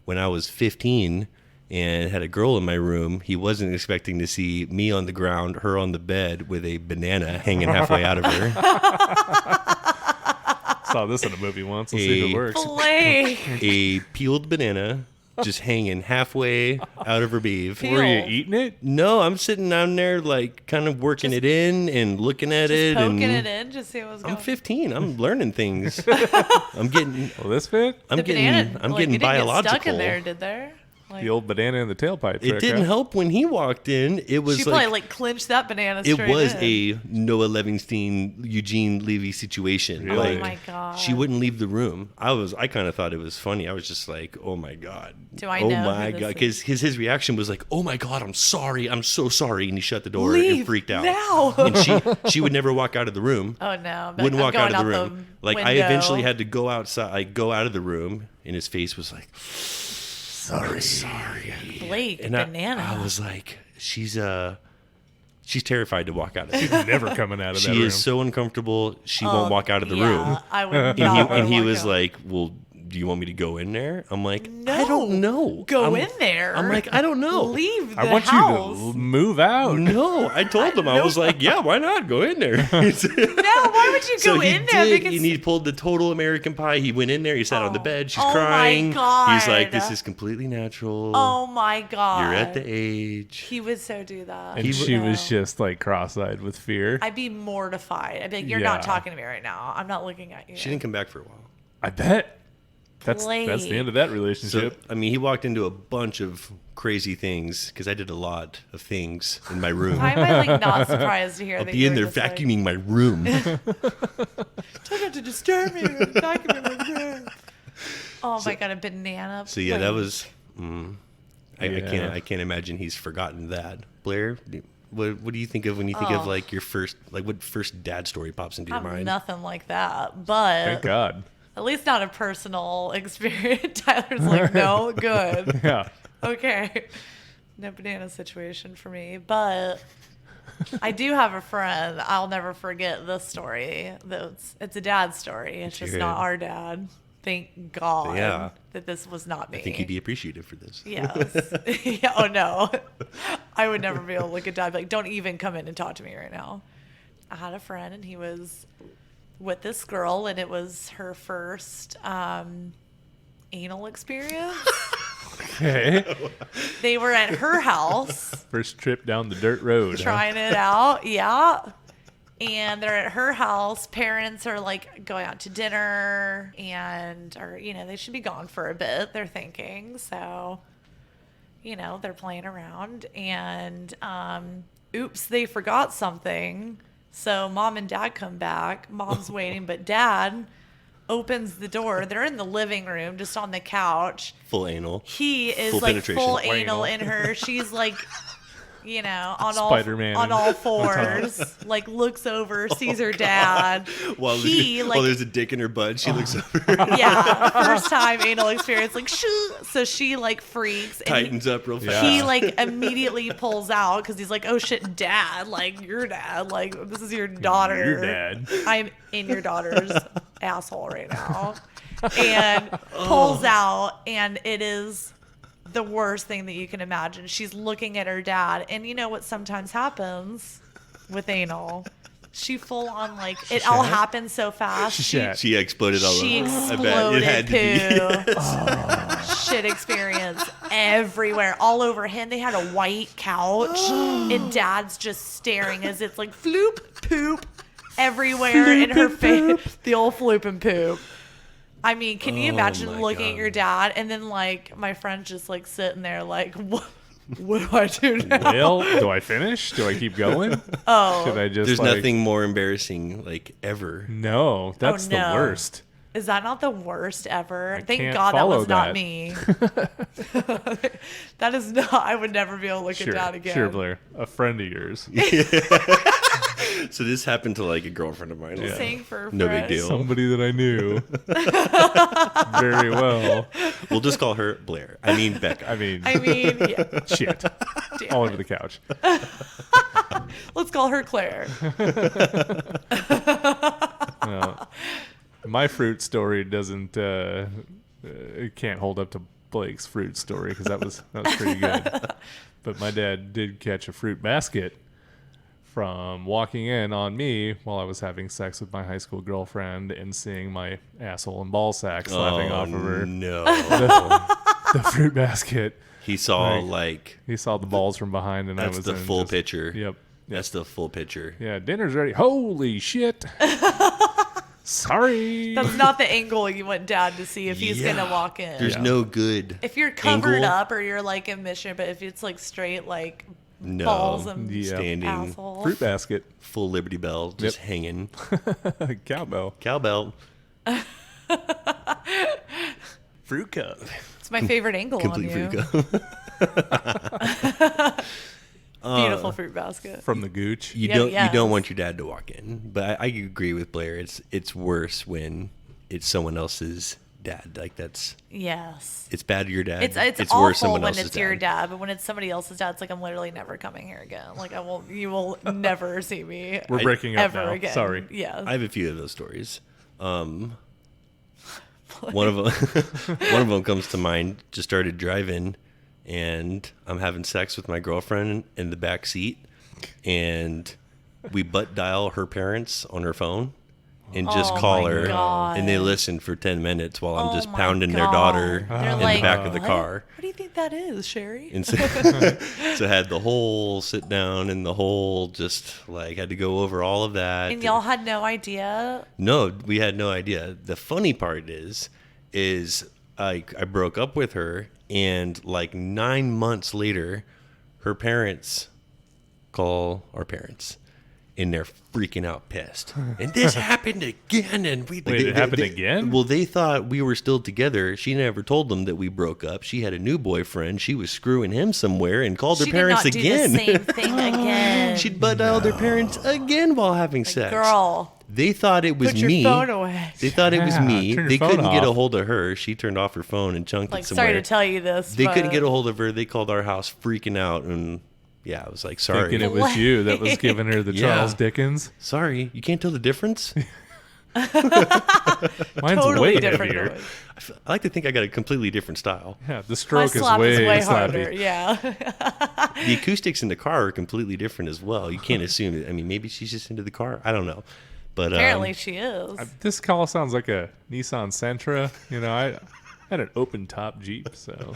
when I was 15 and had a girl in my room. He wasn't expecting to see me on the ground, her on the bed with a banana hanging halfway out of her. Saw this in a movie once. Let's see if it works. Blake. A peeled banana just hanging halfway out of her beeve. Peel. Were you eating it? No, I'm sitting down there like kind of working it in and looking at it. Poking and it in, just see what was going I'm 15. I'm learning things. I'm getting Will this fit? The banana, I'm like, getting it didn't biological. Get stuck in there, did there? Like, The old banana in the tailpipe It trick, didn't huh? help when he walked in. It was she like, probably like clinched that banana it straight was in. a Noah Levinstein, Eugene Levy situation. Really? Oh my God. She wouldn't leave the room. I kind of thought it was funny. I was just like, oh my God. Do I oh know my who this God. is? Because his reaction was like, oh my God, I'm sorry. I'm so sorry. And he shut the door Leave and freaked out. now. And she would never walk out of the room. Oh no! Wouldn't I'm walk out going of the room. Like I window. eventually had to go outside, like go out of the room, and his face was like, sorry. Blake And banana. I was like, she's terrified to walk out of She's it. never coming out of that She room. is so uncomfortable. She won't walk out of the yeah, room. I would And not he walk was out. like, well, do you want me to go in there? I'm like, No. I don't know. Go I'm- in there. I'm like, I don't know. Leave the I want house. you to move out. No, I told him. I was like, yeah, why not? Go in there. No, why would you So go he in there? did, Because and he pulled the total American Pie. He went in there. He sat on the bed. She's Oh my crying. God. He's like, this is completely natural. oh my God, You're at the age. He would so do that. And she was just like cross-eyed with fear. I'd be mortified. I'd be like, "You're Yeah. not talking to me right now. I'm not looking at you." She didn't come back for a while. I bet. That's the end of that So, relationship. I mean, he walked into a bunch of crazy things because I did a lot of things in my room. Why am I like not surprised to hear I'll that be you in were there just, like, vacuuming my room. Try not to disturb me. I'm vacuuming my room. Oh my God, a banana. So yeah, that plate. was. I Yeah. can't imagine he's forgotten that. Blair, What do you think of when you think of like your first, like what first dad story pops into your I'm mind? nothing like that, but Thank God. at least not a personal experience. Tyler's like, no, good. Yeah. Okay. No banana situation for me, but I do have a friend. I'll never forget this story. It's a dad story. It's just hear not it. our dad. Thank God Yeah. that this was not me. I think you'd be appreciative for this. Yes. Yeah, oh no. I would never be able to look at dad and be like, don't even come in and talk to me right now. I had a friend and he was with this girl and it was her first anal experience. Okay. They were at her house First trip down the dirt road. Huh? trying it out. Yeah. And they're at her house. Parents are like going out to dinner and they should be gone for a bit, they're thinking. So, they're playing around and oops, they forgot something. So mom and dad come back. Mom's waiting, but dad opens the door. They're in the living room, just on the couch. Full anal. He is Full like penetration. full Full anal anal. in her. She's like, on Spider-Man on in- all fours, like looks over, sees her dad. While there's a dick in her butt, she looks over, Yeah, first time anal experience, like shoo. So she like freaks and tightens up real fast. he like immediately pulls out because he's like, oh shit, dad, like your dad, like this is your daughter. Your dad. I'm in your daughter's asshole right now, and pulls out, and it is the worst thing that you can imagine. She's looking at her dad, and you know what sometimes happens with anal? She full on like it all happens so fast. She exploded all She over. I bet it had exploded to be. poo. Shit experience everywhere, all over him. They had a white couch, and dad's just staring as it's like floop poop everywhere in her face. The old floop and poop. I mean, can you imagine my looking at God. your dad and then like my friend's just like sitting there like, what do I do now? Well, do I finish? Do I keep going? Oh, Should I just There's like, nothing more embarrassing like ever. No, that's the no. worst. is that not the worst ever? Thank can't God that follow was not that. me. That is not. I would never be able to look at dad again. Sure, Blair. A friend of yours. So this happened to like a girlfriend of mine. Saying for a No big friend. deal. Somebody that I knew very well. We'll just call her Blair. I mean Becca. I mean, Yeah. shit. Damn All it. over the couch. Let's call her Claire. My fruit story doesn't it can't hold up to Blake's fruit story because that was pretty good. But my dad did catch a fruit basket from walking in on me while I was having sex with my high school girlfriend and seeing my asshole and ball sack slapping off of her. No. The fruit basket. He saw Like- like He saw the balls from behind, and that's I was the in full just- picture. Yep. That's the full picture. Yeah, dinner's ready. Holy shit! Sorry. That's not the angle you want dad to see if he's Yeah. gonna walk in. There's no good. If you're covered angle. up or you're like in mission, but if it's like straight like No. balls and Yeah. Standing asshole. Fruit basket. full Liberty Bell just Yep. hanging. Cowbell. Cowbell. Fruit cup. It's my favorite angle Complete on fruit you. cup. Beautiful fruit basket. From the gooch. You Yeah, don't yes. you don't want your dad to walk in, but I agree with Blair. It's worse when it's someone else's dad. Like Yes. it's bad to your dad. It's awful awful someone when else's it's your dad, but when it's somebody else's dad, it's like I'm literally never coming here again. Like you will never see me We're breaking up ever now. again. Sorry. Yeah. I have a few of those stories. One of them comes to mind. Just started driving, and I'm having sex with my girlfriend in the back seat, and we butt dial her parents on her phone, and just Oh call my her, God. and they listen for 10 minutes while I'm Oh just my pounding their God. daughter They're in like, the back of the "What? car. What do you think that is, Sherry? And so, so had the whole sit down and the whole just like had to go over all of that. And y'all had no idea. No, we had no idea. The funny part is I broke up with her, and like 9 months later, her parents call our parents, and they're freaking out pissed. And this happened again. And we Wait, it happened again? Well, they thought we were still together. She never told them that we broke up. She had a new boyfriend. She was screwing him somewhere and called her parents did not again. do the same thing again. She'd butt dialed her parents again while having sex. Girl, They thought it was put your me. phone away. They thought it was Yeah, me. turn your They phone couldn't get a off. hold of her. She turned off her phone and chunked Like, it somewhere. sorry to tell you this. They couldn't but- get a hold of her. They called our house freaking out. And yeah, I was like, sorry. Thinking it was you that was giving her the Yeah. Charles Dickens. Sorry. You can't tell the difference? Mine's Totally way different heavier. noise. I like to think I got a completely different style. Yeah, the My stroke is slap way, is way slappy. harder. Yeah. The acoustics in the car are completely different as well. You can't assume it. I mean, maybe she's just into the car. I don't know. But Apparently she is. This call sounds like a Nissan Sentra. You know, I had an open top Jeep, so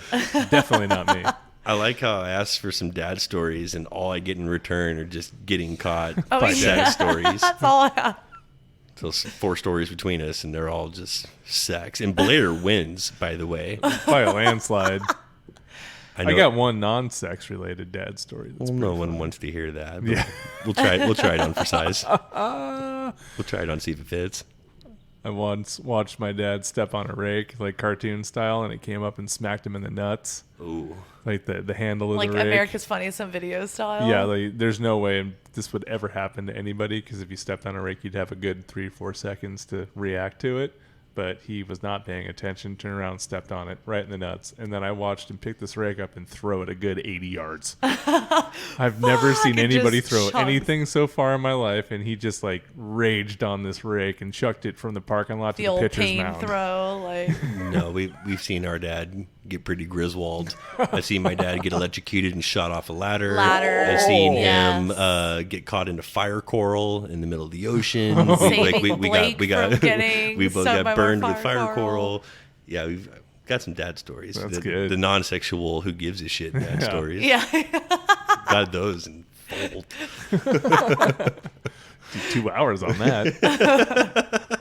definitely not me. I like how I asked for some dad stories, and all I get in return are just getting caught Oh, by yeah. dad stories. That's all I have. So it's 4 stories between us, and they're all just sex. And Blair wins, by the way. By a landslide. I know. I got one non-sex related dad story. That's Well, no pretty one funny. wants to hear that. But Yeah. We'll try it. We'll try it on for size. We'll try it on, see if it fits. I once watched my dad step on a rake, like cartoon style, and it came up and smacked him in the nuts, Ooh. like the handle of Like the rake. America's Funniest Home Video style. Yeah, like, there's no way this would ever happen to anybody, because if you stepped on a rake, you'd have a good 3-4 seconds to react to it. But he was not paying attention, turned around, stepped on it right in the nuts. And then I watched him pick this rake up and throw it a good 80 yards. I've never seen it anybody just throw chunks. anything so far in my life. And he just like raged on this rake and chucked it from the parking lot to The the old pitcher's pain mound. throw. Like, No, we've seen our dad get pretty Griswold. I've seen my dad get electrocuted and shot off a ladder. Ladder, I've seen yes. him get caught in a fire coral in the middle of the ocean. Saving Blake from getting we both stung by got more burned with fire fire coral. coral. Yeah, we've got some dad stories. That's the, good. The non-sexual who gives a shit dad Yeah. stories. yeah. Got those in full. 2 hours on that.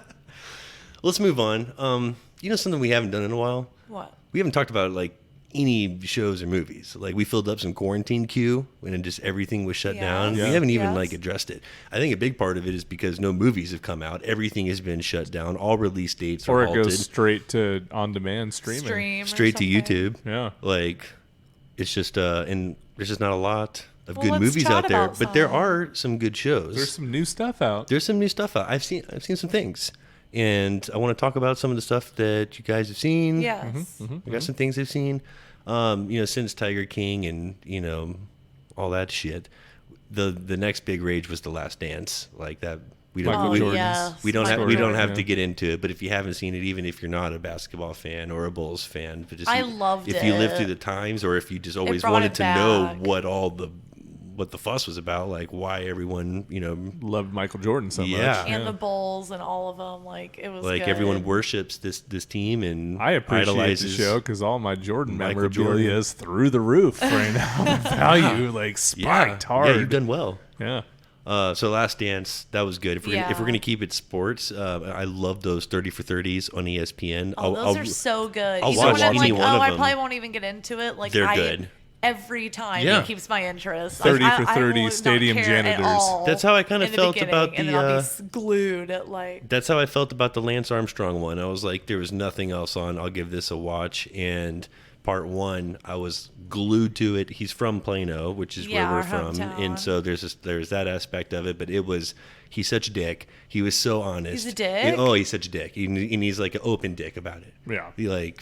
Let's move on. You know something we haven't done in a while? What? We haven't talked about like any shows or movies. Like we filled up some quarantine queue when just everything was shut Yes. down. Yeah. We haven't even Yes. like addressed it. I think a big part of it is because no movies have come out. Everything has been shut down. All release dates Or are it halted. goes straight to on-demand streaming. Stream or straight to something. YouTube. Yeah. Like it's just and there's just not a lot of Well, good let's movies chat out there. about But there some. are some good shows. There's some new stuff out. There's some new stuff out. I've seen some things. And I want to talk about some of the stuff that you guys have seen. Yes. I got some things I've seen. Since Tiger King and, all that shit. The next big rage was The Last Dance. Like that we don't Michael Oh, Jordan's yes. we don't Michael have we don't Jordan, have yeah. to get into it, but if you haven't seen it, even if you're not a basketball fan or a Bulls fan, but just I loved if you lived it. through the times or if you just always brought wanted it to know back. what the fuss was about, like why everyone, Loved Michael Jordan so Yeah. much. And the Bulls and all of them. Like, it was like good. everyone worships this team and I appreciate the idolizes show because all my Jordan Michael memorabilia Jordan. is through the roof right now. The value like spiked hard. Yeah, you've done well. Yeah. So Last Dance, that was good. If we're Yeah. gonna keep it sports, I love those 30 for 30s on ESPN. Oh, those are so good. I'll Even when watch I'm any like, one of I them. probably won't even get into it. Like, They're good. Every time Yeah. it keeps my interest. 30 Like, for I 30 will not stadium care at janitors. all That's how I kinda in the felt beginning, about and the, then I'll be glued at like. That's how I felt about the Lance Armstrong one. I was like, there was nothing else on. I'll give this a watch. And part 1, I was glued to it. He's from Plano, which is Yeah, where we're our from, hometown. and so there's that aspect of it. But he's such a dick. He was so honest. He's a dick? Oh, he's such a dick, and he's like an open dick about it. Yeah.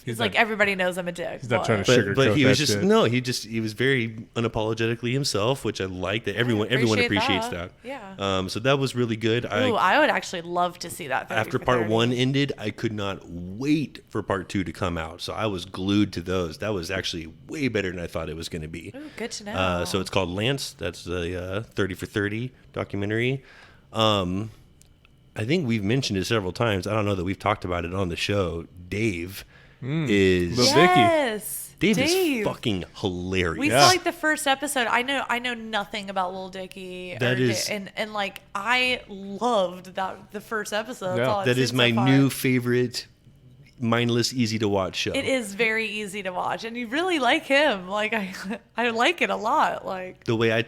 It's like everybody knows I'm a dick. He's not trying to but- But sugarcoat he was that just shit. he was very unapologetically himself, which I like. That everyone appreciate appreciates that. that. Yeah. So that was really good. Ooh, I would actually love to see that. 30 After for part 30. 1 ended, I could not wait for part 2 to come out. So I was glued to those. That was actually way better than I thought it was going to be. Ooh, good to know. So it's called Lance. That's the 30 for 30 documentary. I think we've mentioned it several times. I don't know that we've talked about it on the show. Dave is Lil Vicky. yes, Dave is fucking hilarious. We saw like the first episode. I know nothing about Lil Dicky. That is- and like I loved the first episode. That's all I've That seen is my so far. new favorite mindless, easy to watch show. It is very easy to watch, and you really like him. Like I like it a lot. Like The way I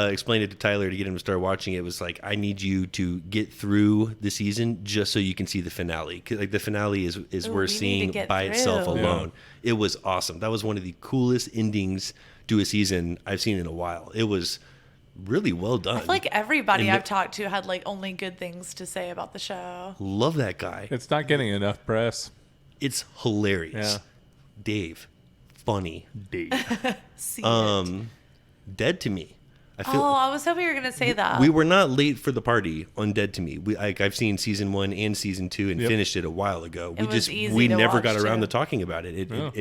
explained it to Tyler to get him to start watching it was like, I need you to get through the season just so you can see the finale. 'Cause, like, the finale is Ooh, we worth need to seeing get by itself through. alone. It was awesome. That was one of the coolest endings to a season I've seen in a while. It was really well done. I feel like everybody And I've talked to had like only good things to say about the show. love that guy. It's not getting enough press. It's hilarious. Yeah. Dave, funny. Dave. See it. Dead to Me. I feel Oh, I was hoping you were gonna say that. we were not late for the party on Dead to Me. I've seen season 1 and season 2 and Yep. finished it a while ago. It was easy we to never watch, got around too. to talking about it. Yeah.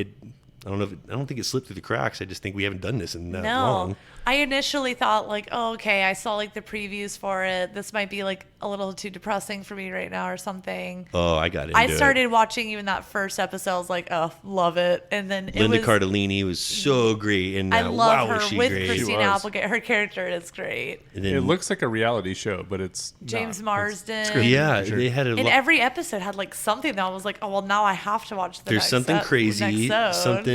I don't think it slipped through the cracks. I just think we haven't done this in that No, long. I initially thought like, oh, okay, I saw like the previews for it. This might be like a little too depressing for me right now or something. Oh, I got it. I started watching even that first episode. I was like, oh, love it. And then Linda it was, Cardellini was so great in I that. love wow, her was she with great? Christina was. Applegate. Her character is great. And then, It looks like a reality show, but it's James not. Marsden. It's scripted, yeah, for sure. they had a And lot. every episode had like something that I was like, oh well, now I have to watch the There's next something crazy, next episode. something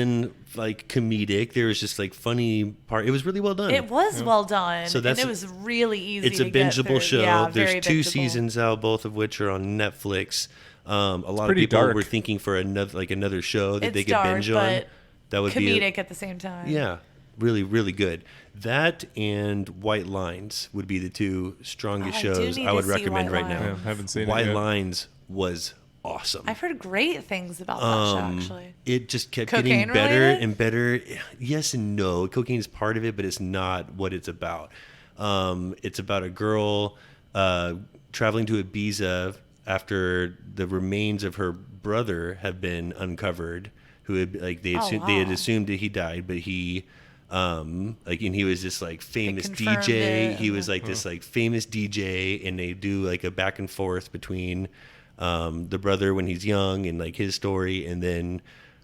like comedic. There was just like funny part. It was really well done. It was well done, So and that's- it was really easy. It's a to get bingeable through. show. Yeah, There's very 2 bingeable. seasons out, both of which are on Netflix. A lot of pretty people dark. were thinking for another show that It's they could dark, binge on. but That would be comedic at the same time. yeah, really, really good. That and White Lines would be the 2 strongest I do shows need I to would see recommend White right now. Lines. Yeah, haven't seen it White yet. Lines was awesome. I've heard great things about that show. Actually, It just kept Cocaine getting better related? and better. Yes and no. Cocaine is part of it, but it's not what it's about. It's about a girl traveling to Ibiza after the remains of her brother have been uncovered. Who had like they Oh, they had wow. assumed that he died, but he like and he was this like famous confirmed DJ. it. He was like this like famous DJ, and they do like a back and forth between the brother when he's young and like his story, and then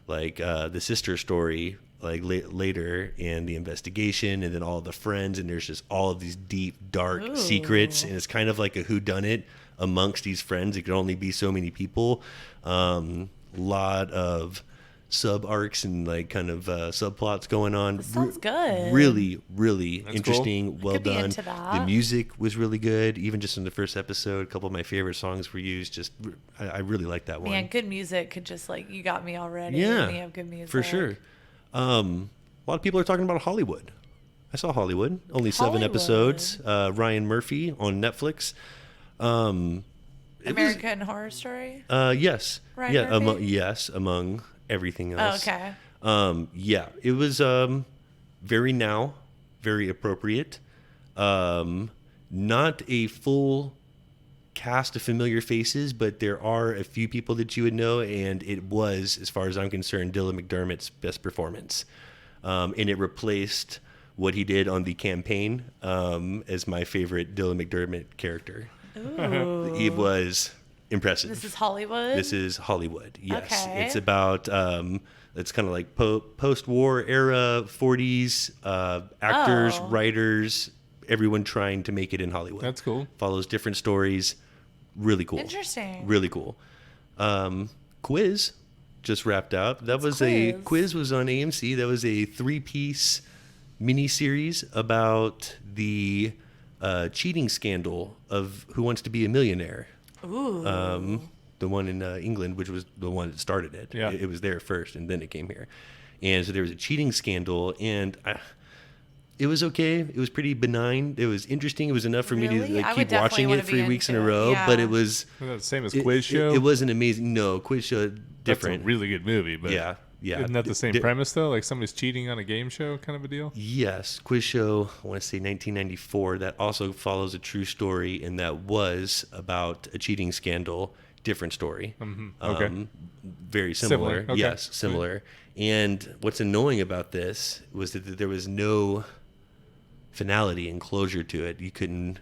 like the sister story like later, and the investigation, and then all the friends, and there's just all of these deep dark secrets, and it's kind of like a whodunit amongst these friends. It could only be so many people. Lot of sub arcs and like kind of subplots going on. That sounds good. Really, really interesting. Well could be done. into that. The music was really good. Even just in the first episode, a couple of my favorite songs were used. Just I really like that one. man, good music could just like you got me already. Yeah, when you have good music for sure. A lot of people are talking about Hollywood. I saw Hollywood. Only 7 Hollywood. episodes. Ryan Murphy on Netflix. American Horror Story. Yes. Ryan yeah. Murphy? Yes. Among everything Oh, else. okay. Yeah. It was very now, very appropriate. Not a full cast of familiar faces, but there are a few people that you would know, and it was, as far as I'm concerned, Dylan McDermott's best performance. And it replaced what he did on The Campaign as my favorite Dylan McDermott character. Ooh. It was impressive. This is Hollywood. This is Hollywood. Yes, Okay. it's about it's kind of like post-war era 40s actors, Oh. writers, everyone trying to make it in Hollywood. That's cool. Follows different stories. Really cool. Interesting. Really cool. Quiz just wrapped up. That was a Quiz? quiz was on AMC. That was a 3-piece miniseries about the cheating scandal of Who Wants to Be a Millionaire. Ooh. The one in England, which was the one that started it. Yeah. It was there first, and then it came here. And so there was a cheating scandal, and it was okay. It was pretty benign. It was interesting. It was enough for me to Really? I like, would keep definitely watching wanna it be 3 weeks in a into it. row. But Yeah. it was Isn't that the same as Quiz Show? It wasn't amazing. No, Quiz Show That's different. a really good movie, but Yeah. isn't that the same Di- premise though? Like somebody's cheating on a game show kind of a deal? Yes, Quiz Show, I want to say 1994. That also follows a true story, and that was about a cheating scandal. Different story. Okay. Very similar. Similar, okay. Yes, similar. And what's annoying about this was that there was no finality and closure to it. You couldn't.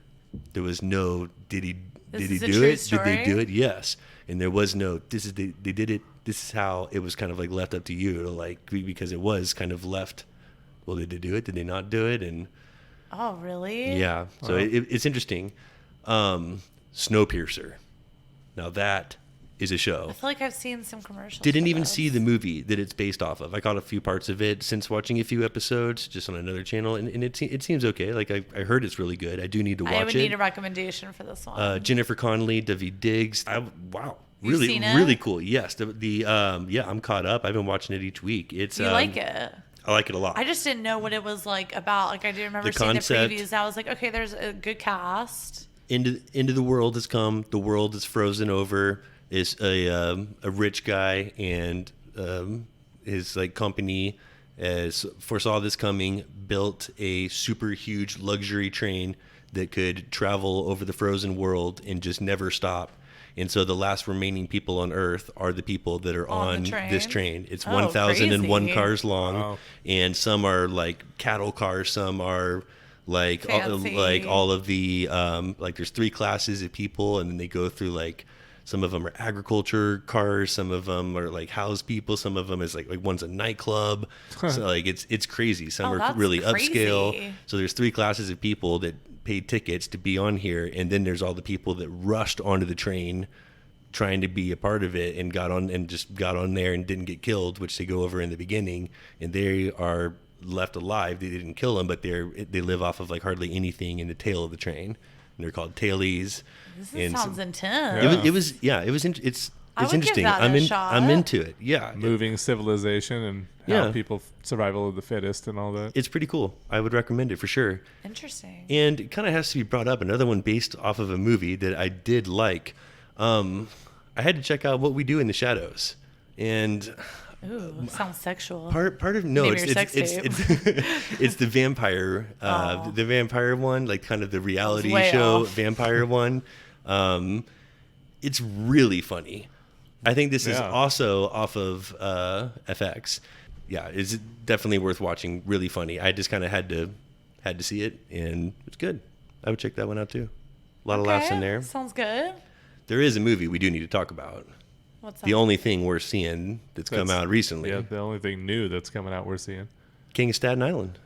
There was no. Did he This is a do true it? story? Did they do it? Yes. And there was no. They did it. This is how it was kind of like left up to you to like, because it was kind of left. Well, did they do it? Did they not do it? And Oh, really? yeah, so it's interesting. Snowpiercer. Now that is a show. I feel like I've seen some commercials. Didn't for even this. see the movie that it's based off of. I caught a few parts of it since watching a few episodes just on another channel, and it seems okay. Like I heard it's really good. I do need to watch it. I would need a recommendation for this one. Jennifer Connelly, David Diggs. Wow. You've Really, seen it? really cool. Yes, yeah, I'm caught up. I've been watching it each week. It's you like it? I like it a lot. I just didn't know what it was like about. Like I do remember The seeing concept. the previews. I was like, okay, there's a good cast. Into the world has come. The world is frozen over. Is a rich guy and his like company as foresaw this coming, built a super huge luxury train that could travel over the frozen world and just never stop. And so the last remaining people on Earth are the people that are On on the this train? train. It's Oh, 1,001 crazy. cars long, Wow. and some are like cattle cars, some are like Fancy. all of the like there's 3 classes of people, and then they go through like some of them are agriculture cars, some of them are like house people, some of them is like one's a nightclub. So like it's crazy. Some Oh, are that's really crazy. upscale. So there's 3 classes of people that paid tickets to be on here, and then there's all the people that rushed onto the train trying to be a part of it and got on there and didn't get killed, which they go over in the beginning, and they are left alive. They didn't kill them, but they live off of like hardly anything in the tail of the train, and they're called tailies. This sounds intense. It's I would give interesting. that a shot. I'm into it. Yeah. Moving civilization and how Yeah. people survival of the fittest and all that. It's pretty cool. I would recommend it for sure. Interesting. And it kind of has to be brought up. Another one based off of a movie that I did like. I had to check out What We Do in the Shadows, and Ooh, sounds sexual. part of no, Name it's your it's, sex it's, tape. it's it's the vampire, the vampire one, like kind of the reality Way show off. vampire one. It's really funny. I think this is Yeah. also off of FX. Yeah, it's definitely worth watching. Really funny. I just kind of had to see it, and it's good. I would check that one out too. A lot of laughs in there. Sounds good. There is a movie we do need to talk about. What's that? The only thing we're seeing that's come out recently. Yeah, the only thing new that's coming out we're seeing. King of Staten Island.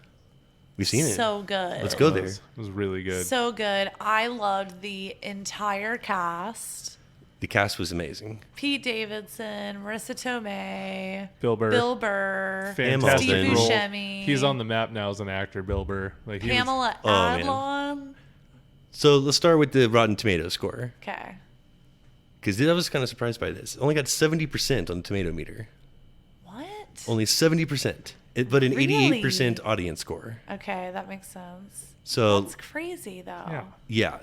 We've seen it. So good. Let's go there. It was really good. So good. I loved the entire cast. The cast was amazing. Pete Davidson, Marissa Tomei, Bill Burr. Fantastic Steve role. Buscemi, He's on the map now as an actor, Bill Burr. Like he was- Pamela Oh, man. Adlon. So let's start with the Rotten Tomatoes score, Okay. because I was kind of surprised by this. Only got 70% on the tomato meter. What? Only 70%, but an Really? 88% audience score. Okay, that makes sense. So That's crazy, though. yeah. yeah,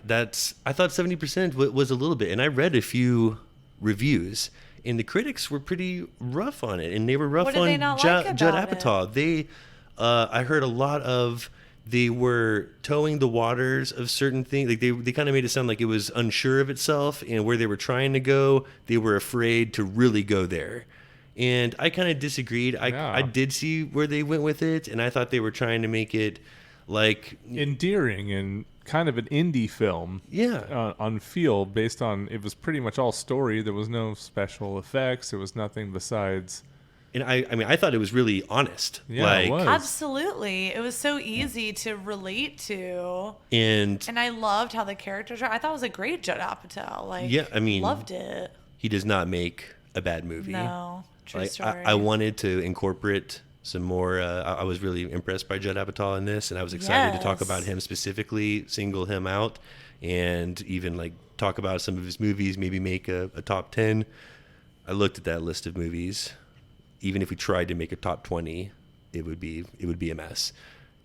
I thought 70% was a little bit, and I read a few reviews, and the critics were pretty rough on it, and they were rough What did on they not like Judd about it? Apatow. I heard a lot of they were towing the waters of certain things. Like they kind of made it sound like it was unsure of itself, and where they were trying to go, they were afraid to really go there. And I kind of disagreed. Yeah. I did see where they went with it, and I thought they were trying to make it like Endearing and kind of an indie film. yeah. On feel based on it was pretty much all story. There was no special effects. There was nothing besides. And I mean, I thought it was really honest. Yeah, like, it was. Absolutely. It was so easy to relate to. And And I loved how the characters are. I thought it was a great Judd Apatow. Like, Yeah, I mean- loved it. he does not make a bad movie. No, true Like, story. I wanted to incorporate some more. I was really impressed by Judd Apatow in this, and I was excited to talk Yes. about him specifically, single him out, and even like talk about some of his movies, maybe make a top 10. I looked at that list of movies. Even if we tried to make a top 20, it would be a mess.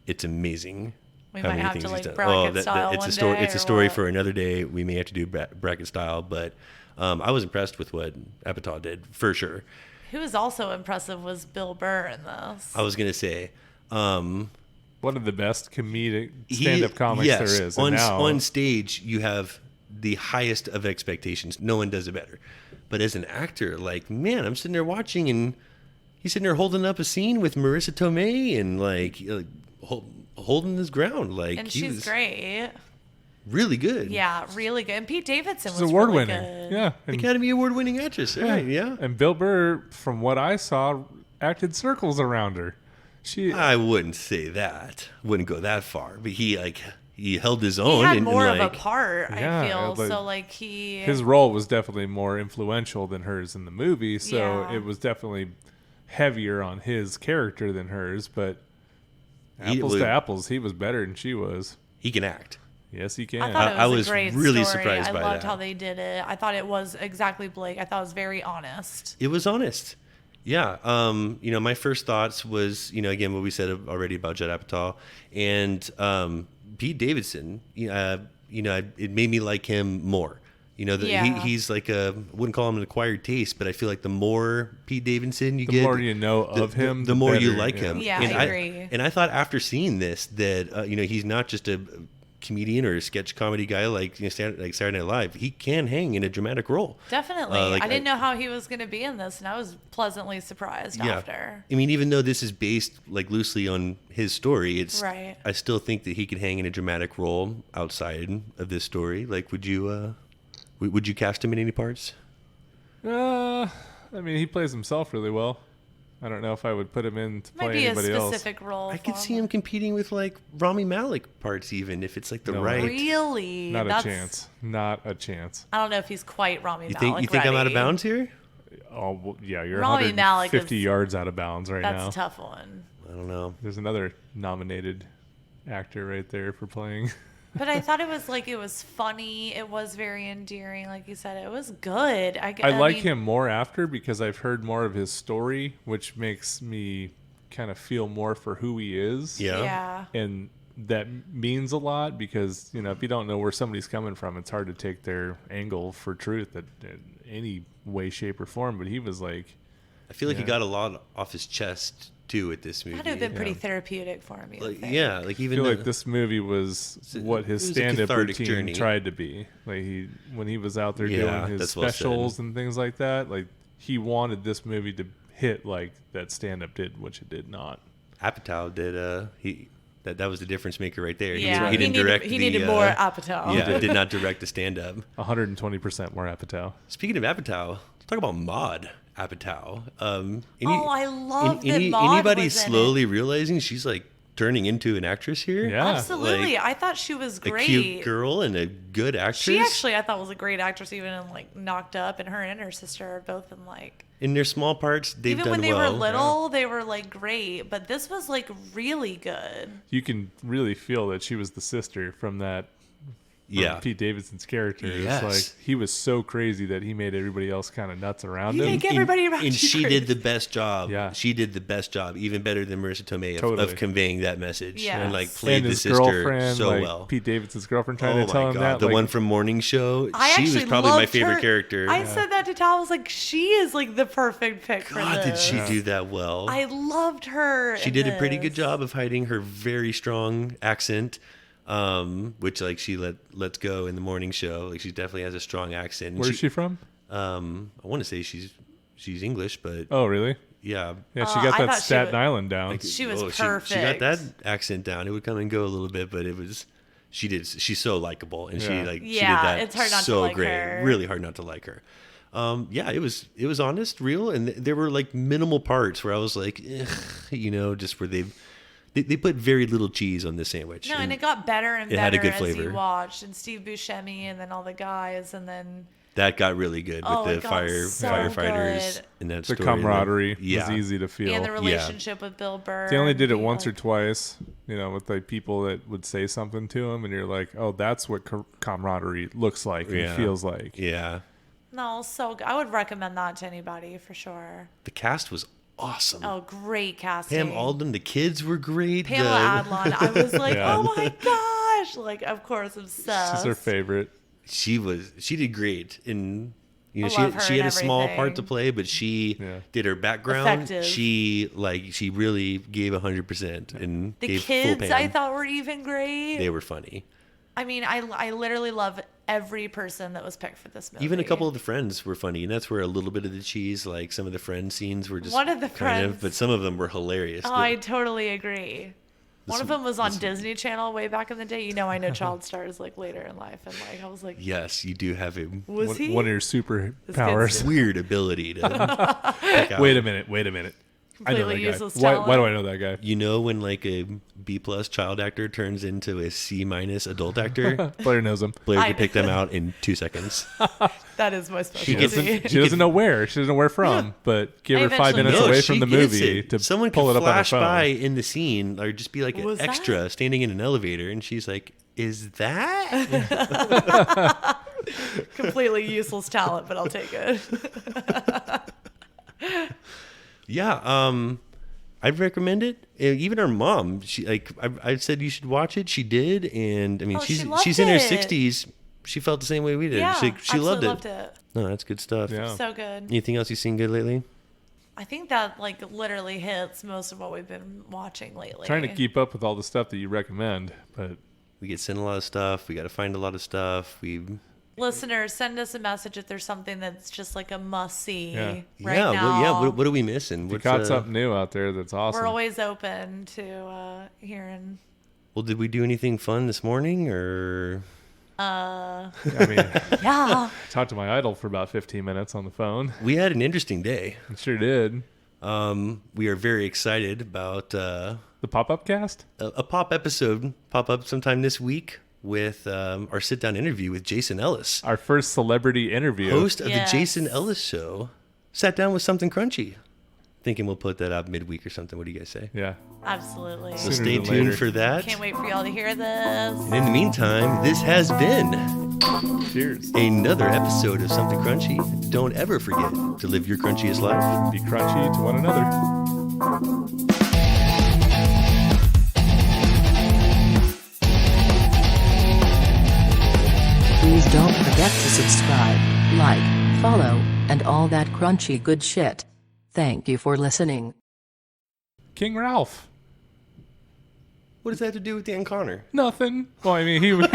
It's amazing. We how might many have things to, he's like, done. bracket style it's one a story. day It's a or story what? for another day. We may have to do bracket style, but I was impressed with what Apatow did for sure. Who was also impressive was Bill Burr in this. I was gonna say, One of the best comedic he- stand-up comics yes, there is. And on now, on stage, you have the highest of expectations. No one does it better. But as an actor, like, man, I'm sitting there watching, and he's sitting there holding up a scene with Marissa Tomei, and like holding his ground. Like, and he she's was great. really good. Yeah, really good. And Pete Davidson she's was award really winning. good. Yeah. And, Academy Award-winning actress. Right? Yeah. And Bill Burr, from what I saw, acted circles around her. She I wouldn't say that. Wouldn't go that far. But he he held his He own. had and more like, of a part, Yeah, I feel. like, So, like, he... his role was definitely more influential than hers in the movie, so Yeah. it was definitely heavier on his character than hers, but apples would- to apples, he was better than she was. he can act. Yes, he can. I thought it was I a was great really story. surprised by I loved that. how they did it. I thought it was exactly Blake. I thought it was very honest. It was honest. Yeah. My first thoughts was, again, what we said already about Judd Apatow and Pete Davidson. It made me like him more. Yeah. He's like I wouldn't call him an acquired taste, but I feel like the more Pete Davidson you The get, more you know of him, the more you better, like yeah. him. Yeah, and I agree. And I thought after seeing this that he's not just a comedian or a sketch comedy guy like Saturday Night Live. He can hang in a dramatic role. Definitely. Like, I didn't know how he was going to be in this, and I was pleasantly surprised after. I mean, even though this is based like loosely on his story, it's Right. I still think that he could hang in a dramatic role outside of this story. Like, would you cast him in any parts? I mean, he plays himself really well. I don't know if I would put him in to Might play be a anybody else. specific role. I for could see him competing with like Rami Malek parts, even if it's like the No. right. Really? Not That's- a chance. Not a chance. I don't know if he's quite Rami You Malek. think I'm out of ready. bounds here? Oh, well, yeah, you're Rami Malek 150 is- yards out of bounds right That's now. a tough one. I don't know. There's another nominated actor right there for playing. But I thought it was funny. It was very endearing. Like you said, it was good. I like mean, him more after because I've heard more of his story, which makes me kind of feel more for who he is. Yeah. Yeah. And that means a lot because, if you don't know where somebody's coming from, it's hard to take their angle for truth in any way, shape, or form. But he was like, I feel like he Yeah. got a lot off his chest too with this movie. That would have been pretty therapeutic for me. Like, I think. yeah, like I even feel the- like this movie was what his it was a stand-up cathartic routine journey. tried to be. Like when he was out there Yeah, doing his that's well said. specials and things like that, like he wanted this movie to hit like that stand-up did, which it did not. Apatow did. That was the difference maker right there. Yeah. He didn't direct. He needed more Apatow. Yeah, did not direct the stand-up. 120% more Apatow. Speaking of Apatow, let's talk about Maud Apatow. I love that Maud anybody was in slowly realizing she's like turning into an actress here? Yeah. Absolutely. Like, I thought she was a great. cute girl and a good actress. She actually, I thought, was a great actress, even in like Knocked Up, and her sister are both in like. in their small parts, they've Even done when they well. were little, they were like great, but this was like really good. You can really feel that she was the sister from Yeah. Pete Davidson's character. Yes. It's like he was so crazy that he made everybody else kind of nuts around You him. make everybody around and you she crazy. did the best job. Yeah. She did the best job, even better than Marissa Tomei Totally. of conveying that message. Yes. And like played And the his sister girlfriend, so like well. Pete Davidson's girlfriend trying Oh to tell my him god, that. the like, one from Morning Show. I She actually was probably my loved favorite her. character. I said that to Tal. I was like, she is like the perfect pick for God, this. did she do that well? I loved her. She in did a pretty good this. job of hiding her very strong accent, which like she lets go in the Morning Show. Like she definitely has a strong accent. And where's she from? I want to say she's English, but Oh, really? yeah. Yeah, she I got thought that she Staten would- Island down. She was She got perfect. that accent down. It would come and go a little bit, but it was. She's so likable, and Yeah. she Yeah, did that it's hard not to so like great. her. Really hard not to like her. Yeah, it was honest, real, and there were like minimal parts where I was like, just where they put very little cheese on this sandwich. No, and it got better and it better had a good as flavor. you watched, and Steve Buscemi, and then all the guys, and then that got really good with Oh, the it got so firefighters good. in that The story. camaraderie Yeah. was easy to feel. and the relationship with Bill Burr. They only did it and, once or like, twice, with like people that would say something to him, and you're like, oh, that's what camaraderie looks like and Yeah. feels like. Yeah, No, so good. I would recommend that to anybody for sure. the cast was awesome. Oh, great casting. Pam Alden, the kids were great. Pamela Adlon. I was like, Yeah. oh my gosh! Like, of course, obsessed. She's her favorite. She did great, and I she love her had and a small part to everything. play, but she Yeah. did her background. Effective. She really gave 100% and The gave full kids, Pam. I thought, were even great. They were funny. I mean, I literally love every person that was picked for this movie. Even a couple of the friends were funny, and that's where a little bit of the cheese, like some of the friend scenes, were just One of the kind of, friends- but some of them were hilarious. Oh, I totally agree. One of them was on this- Disney Channel way back in the day. I know child stars like later in life, and like I was like, Yes, you do have a was One, he? one of your kid's superpowers. weird ability to pick out. Wait a minute. I know that Completely guy. useless Why talent. do I know that guy? You know when like a B+ child actor turns into a C- adult actor? Blair knows him. Blair I- could pick them out in 2 seconds. That is my She specialty. doesn't know where. She doesn't know where from. But give I her 5 eventually minutes No, away she from the gets movie it. to Someone pull can it up on her flash phone. by in the scene or just be like an Was that? extra standing in an elevator, and she's like, "Is that?" Completely useless talent, but I'll take it. Yeah, I'd recommend it. Even our mom, she like I said you should watch it. She did, and I mean Oh, she loved she's in her it. 60s. She felt the same way we did. Yeah, she loved it. loved it. No, that's good stuff. Yeah. So good. Anything else you've seen good lately? I think that like literally hits most of what we've been watching lately. Trying to keep up with all the stuff that you recommend, but We get sent a lot of stuff. We got to find a lot of stuff. Listeners, send us a message if there's something that's just like a must see Yeah. right yeah, now. what are we missing? if you got something new out there that's awesome. We're always open to hearing. Well, did we do anything fun this morning, or I mean, Yeah. talked to my idol for about 15 minutes on the phone. we had an interesting day? I sure did. We are very excited about The pop-up cast? a pop episode pop up sometime this week with our sit down interview with Jason Ellis, Our first celebrity interview. host of Yes. the Jason Ellis Show. Sat down with Something Crunchy. Thinking we'll put that out midweek or something. What do you guys say? Yeah. Absolutely. So Sooner stay than tuned later. for that. Can't wait for y'all to hear this. And in the meantime, this has been Cheers. another episode of Something Crunchy. Don't ever forget to live your crunchiest life. Be crunchy to one another. Please don't forget to subscribe, like, follow, and all that crunchy good shit. Thank you for listening. King Ralph. What does that have to do with Dan Connor? Nothing. Well, I mean, he was.